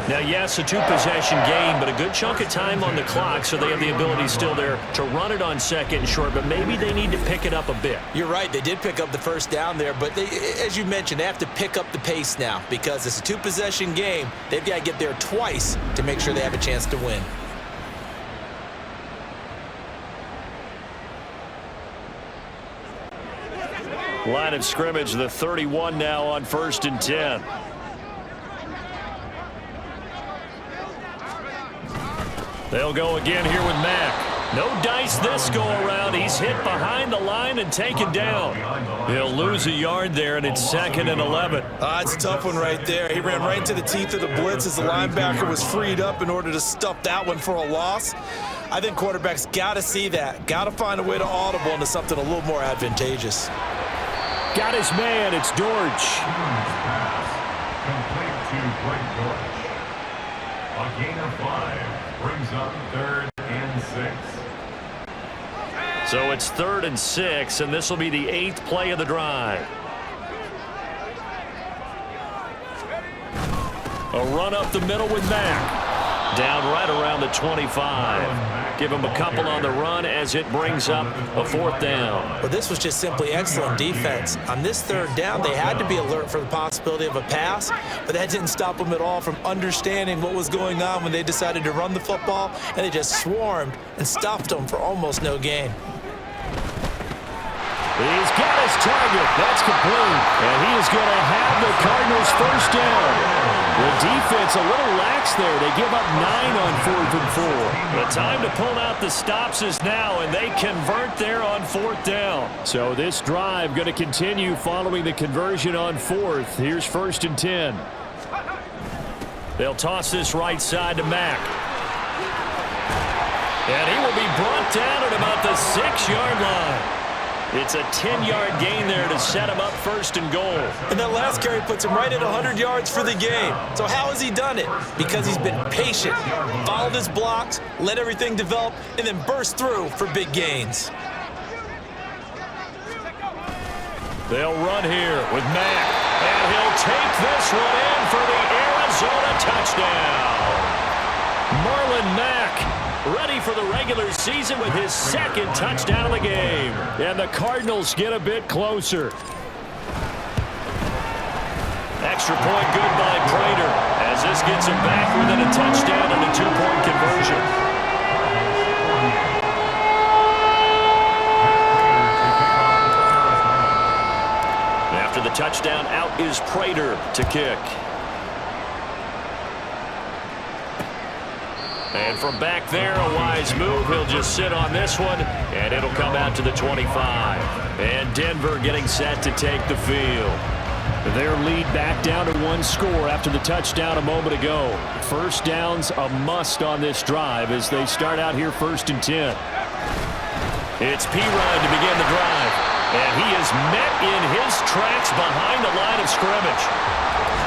Now, yes, a 2-possession game, but a good chunk of time on the clock, so they have the ability still there to run it on 2nd and short, but maybe they need to pick it up a bit. You're right. They did pick up the first down there, but they, as you mentioned, they have to pick up the pace now because it's a 2-possession game. They've got to get there twice to make sure they have a chance to win. Line of scrimmage, the 31 now on 1st and 10. They'll go again here with Mack. No dice this go around. He's hit behind the line and taken down. He'll lose a yard there, and it's 2nd and 11. It's a tough one right there. He ran right into the teeth of the blitz as the linebacker was freed up in order to stuff that one for a loss. I think quarterbacks got to see that. Got to find a way to audible into something a little more advantageous. Got his man. It's Dortch. Complete to Blake Dortch. A gain of 5 brings up 3rd and 6. So it's 3rd and 6, and this will be the 8th play of the drive. A run up the middle with Mack. Down right around the 25. Give him a couple on the run as it brings up a 4th down. Well, this was just simply excellent defense. On this 3rd down, they had to be alert for the possibility of a pass, but that didn't stop them at all from understanding what was going on when they decided to run the football, and they just swarmed and stuffed them for almost no gain. He's got his target. That's complete. And he is going to have the Cardinals' 1st down. The defense a little lax there. They give up 9 on 4th and 4. The time to pull out the stops is now, and they convert there on 4th down. So this drive going to continue following the conversion on 4th. Here's 1st and 10. They'll toss this right side to Mack. And he will be brought down at about the 6-yard line. It's a 10-yard gain there to set him up 1st and goal. And that last carry puts him right at 100 yards for the game. So how has he done it? Because he's been patient, followed his blocks, let everything develop, and then burst through for big gains. They'll run here with Mack. And he'll take this one in for the Arizona touchdown. Marlon Mack, ready for the regular season with his 2nd touchdown of the game. And the Cardinals get a bit closer. Extra point good by Prater as this gets him back within a touchdown and a 2-point conversion. After the touchdown, out is Prater to kick. And from back there, a wise move. He'll just sit on this one, and it'll come out to the 25. And Denver getting set to take the field. Their lead back down to 1 score after the touchdown a moment ago. 1st down's a must on this drive as they start out here 1st and 10. It's P-Ryan to begin the drive. And he is met in his tracks behind the line of scrimmage.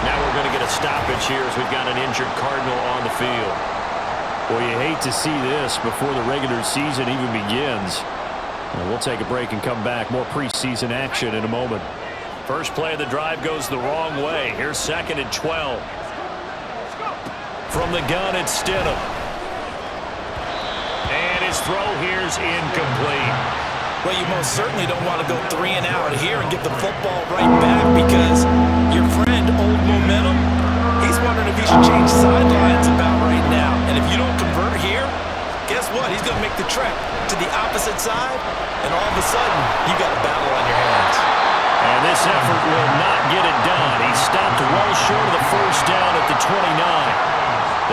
Now we're going to get a stoppage here as we've got an injured Cardinal on the field. Well, you hate to see this before the regular season even begins. And we'll take a break and come back. More preseason action in a moment. First play of the drive goes the wrong way. Here's 2nd and 12. From the gun, it's Stidham. And his throw here's incomplete. Well, you most certainly don't want to go 3 and out here and get the football right back because your friend, Old Momentum, he's wondering if he should change sidelines about right now. And if you don't convert here, opposite side, and all of a sudden, you got a battle on your hands. And this effort will not get it done. He stopped well short of the first down at the 29.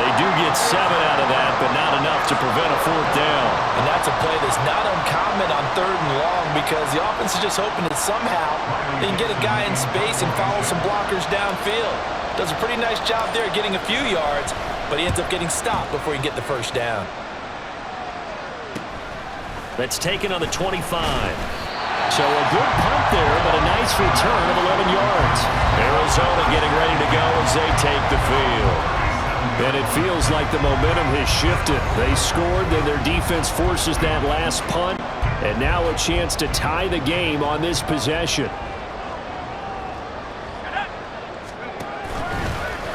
They do get 7 out of that, but not enough to prevent a fourth down. And that's a play that's not uncommon on 3rd and long because the offense is just hoping that somehow they can get a guy in space and follow some blockers downfield. Does a pretty nice job there getting a few yards, but he ends up getting stopped before he can get the first down. That's taken on the 25. So a good punt there, but a nice return of 11 yards. Arizona getting ready to go as they take the field. And it feels like the momentum has shifted. They scored, then their defense forces that last punt, and now a chance to tie the game on this possession.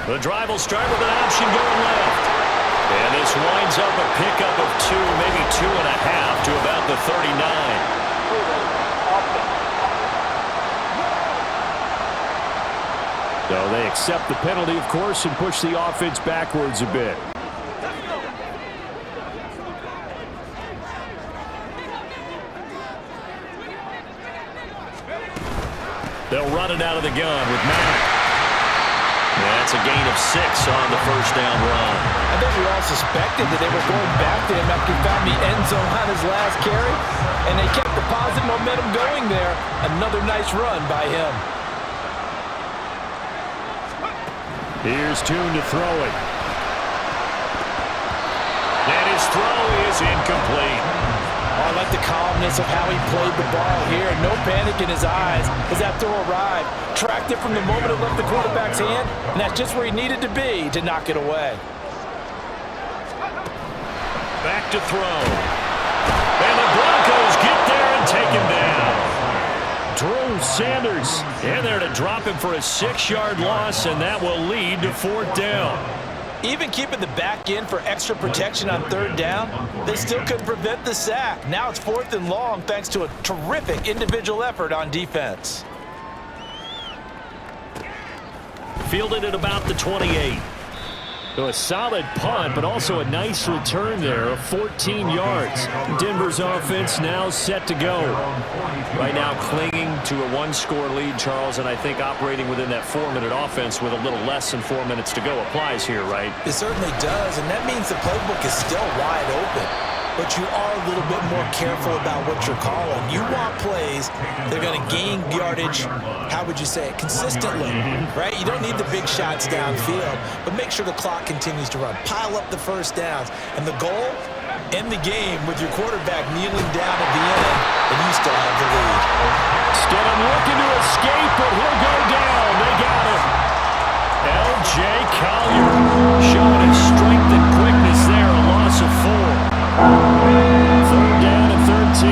The drive will start with an option going left. And this winds up a pickup of 2, maybe 2.5 to about the 39. So they accept the penalty, of course, and push the offense backwards a bit. They'll run it out of the gun with Madden. That's a gain of 6 on the first down run. I think we all suspected that they were going back to him after he found the end zone on his last carry, and they kept the positive momentum going there. Another nice run by him. Here's Tune to throw it. And his throw is incomplete. Oh, I like the calmness of how he played the ball here. No panic in his eyes as that throw arrived. Tracked it from the moment it left the quarterback's hand, and that's just where he needed to be to knock it away. Back to throw. And the Broncos get there and take him down. Drew Sanders in there to drop him for a 6-yard loss, and that will lead to 4th down. Even keeping the back end for extra protection on 3rd down, they still couldn't prevent the sack. Now it's 4th and long thanks to a terrific individual effort on defense. Fielded at about the 28. So a solid punt, but also a nice return there of 14 yards. Denver's offense now set to go. Right now clinging to a 1-score lead, Charles, and I think operating within that 4-minute offense with a little less than 4 minutes to go applies here, right? It certainly does, and that means the playbook is still wide open. But you are a little bit more careful about what you're calling. You want plays that are going to gain yardage, how would you say it, consistently, right? You don't need the big shots downfield, but make sure the clock continues to run. Pile up the first downs. And the goal, end the game with your quarterback kneeling down at the end, and you still have the lead. Stidham looking to escape, but he'll go down. They got him. L.J. Collier showing his strength and quickness there, a loss of 4. 3rd down and 13.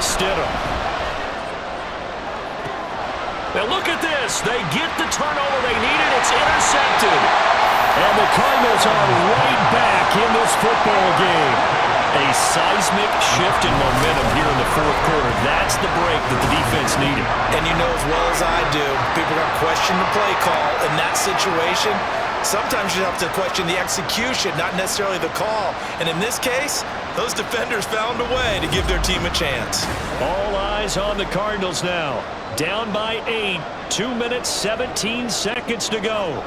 Stidham. Now look at this. They get the turnover they needed. It's intercepted. And the Cardinals are right back in this football game. A seismic shift in momentum here in the 4th quarter. That's the break that the defense needed. And you know as well as I do, people are going to question the play call in that situation. Sometimes you have to question the execution, not necessarily the call. And in this case, those defenders found a way to give their team a chance. All eyes on the Cardinals now. Down by 8, 2 minutes, 17 seconds to go.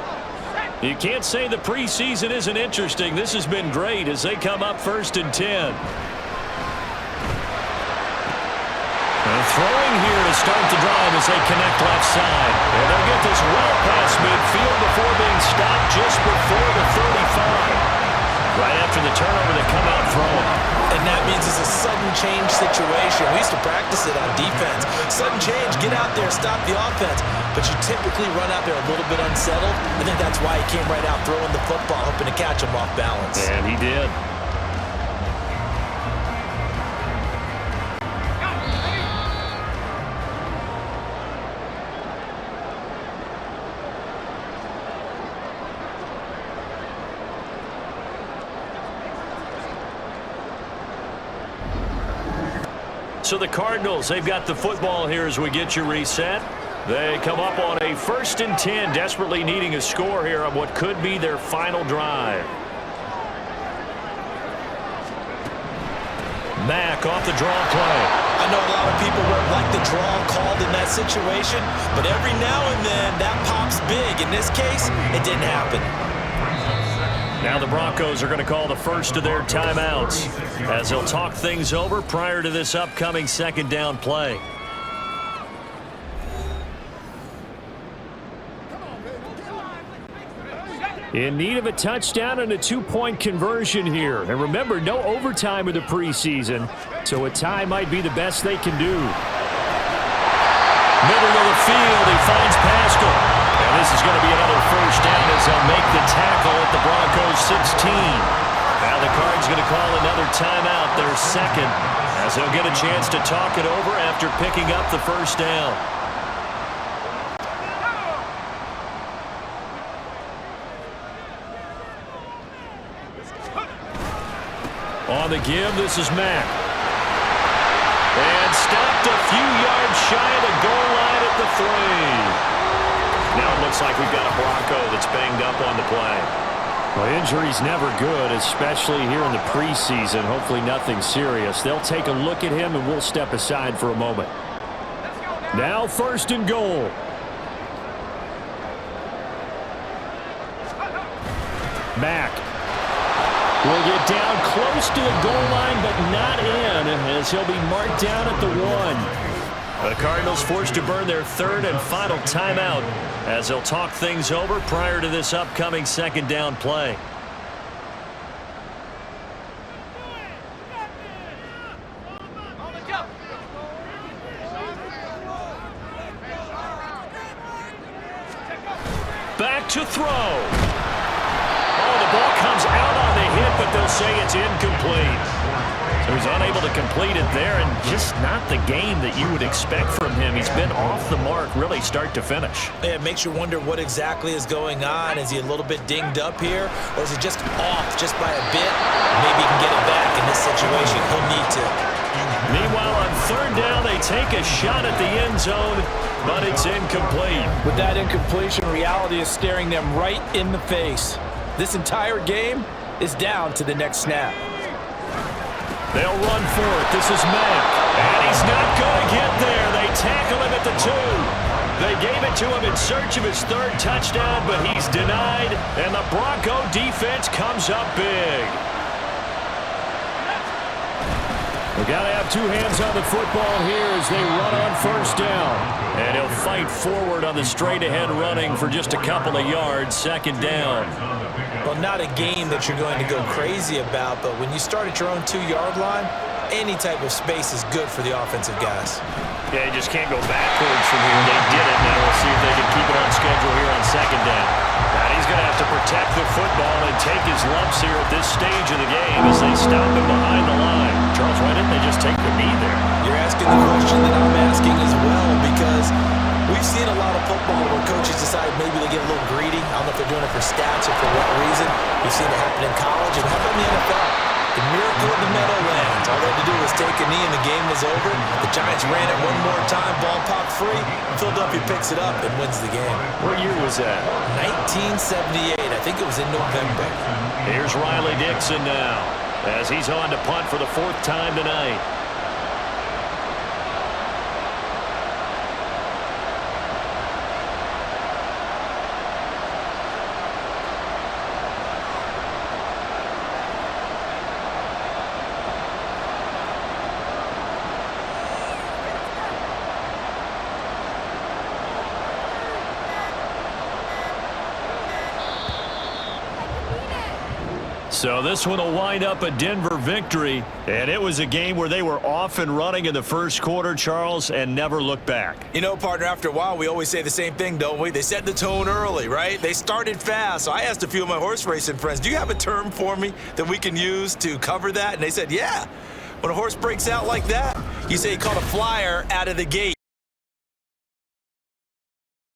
You can't say the preseason isn't interesting. This has been great as they come up 1st and 10. And throwing here to start the drive as they connect left side. And they'll get this well past midfield before being stopped just before the 35. Right after the turnover, they come out throwing. And that means it's a sudden change situation. We used to practice it on defense. Sudden change, get out there, stop the offense. But you typically run out there a little bit unsettled. I think that's why he came right out throwing the football, hoping to catch him off balance. And he did. So the Cardinals, they've got the football here as we get you reset. They come up on a 1st and 10, desperately needing a score here on what could be their final drive. Mack off the draw play. I know a lot of people won't like the draw called in that situation, but every now and then that pops big. In this case, it didn't happen. Now the Broncos are going to call the first of their timeouts as they'll talk things over prior to this upcoming second down play. In need of a touchdown and a two-point conversion here. And remember, no overtime in the preseason, so a tie might be the best they can do. Middle of the field, he finds Pascal. And this is going to be another first down as they'll make the tackle at the Broncos 16. Now the Cards going to call another timeout, their second, as they'll get a chance to talk it over after picking up the first down. On the give, this is Mack. And stopped a few yards shy of the goal line at the 3. Now it looks like we've got a Bronco that's banged up on the play. Well, injury's never good, especially here in the preseason. Hopefully nothing serious. They'll take a look at him, and we'll step aside for a moment. Now first and goal. Mack will get down close to the goal line, but not in, as he'll be marked down at the 1. The Cardinals forced to burn their third and final timeout as they'll talk things over prior to this upcoming second down play. Back to throw. The ball comes out on the hit, but they'll say it's incomplete. So he's unable to complete it there, and just not the game that you would expect from him. He's been off the mark, really start to finish. Yeah, it makes you wonder what exactly is going on. Is he a little bit dinged up here, or is he just off just by a bit? Maybe he can get it back in this situation. He'll need to. Meanwhile, on third down, they take a shot at the end zone, but it's incomplete. With that incompletion, reality is staring them right in the face. This entire game is down to the next snap. They'll run for it. This is Mack. And he's not going to get there. They tackle him at the 2. They gave it to him in search of his third touchdown, but he's denied. And the Bronco defense comes up big. We've got to have two hands on the football here as they run on first down. And he'll fight forward on the straight-ahead running for just a couple of yards, second down. Well, not a game that you're going to go crazy about, but when you start at your own 2-yard line, any type of space is good for the offensive guys. Yeah, you just can't go backwards from here. They did it. Now we'll see if they can keep it on schedule here on second down. Now he's going to have to protect the football and take his lumps here at this stage of the game as they stop him behind the line. Charles, why didn't they just take the knee there? You're asking the question that I'm asking as well, because we've seen a lot of football where coaches decide maybe they get a little greedy. I don't know if they're doing it for stats or for what reason. We've seen it happen in college and happen in the NFL. The miracle of the Meadowlands. All they had to do was take a knee and the game was over. The Giants ran it one more time. Ball popped free. Philadelphia picks it up and wins the game. What year was that? 1978. I think it was in November. Here's Riley Dixon now as he's on to punt for the 4th time tonight. So this one will wind up a Denver victory, and it was a game where they were off and running in the first quarter, Charles, and never looked back. You know, partner, after a while, we always say the same thing, don't we? They set the tone early, right? They started fast. So I asked a few of my horse racing friends, do you have a term for me that we can use to cover that? And they said, yeah. When a horse breaks out like that, you say he caught a flyer out of the gate.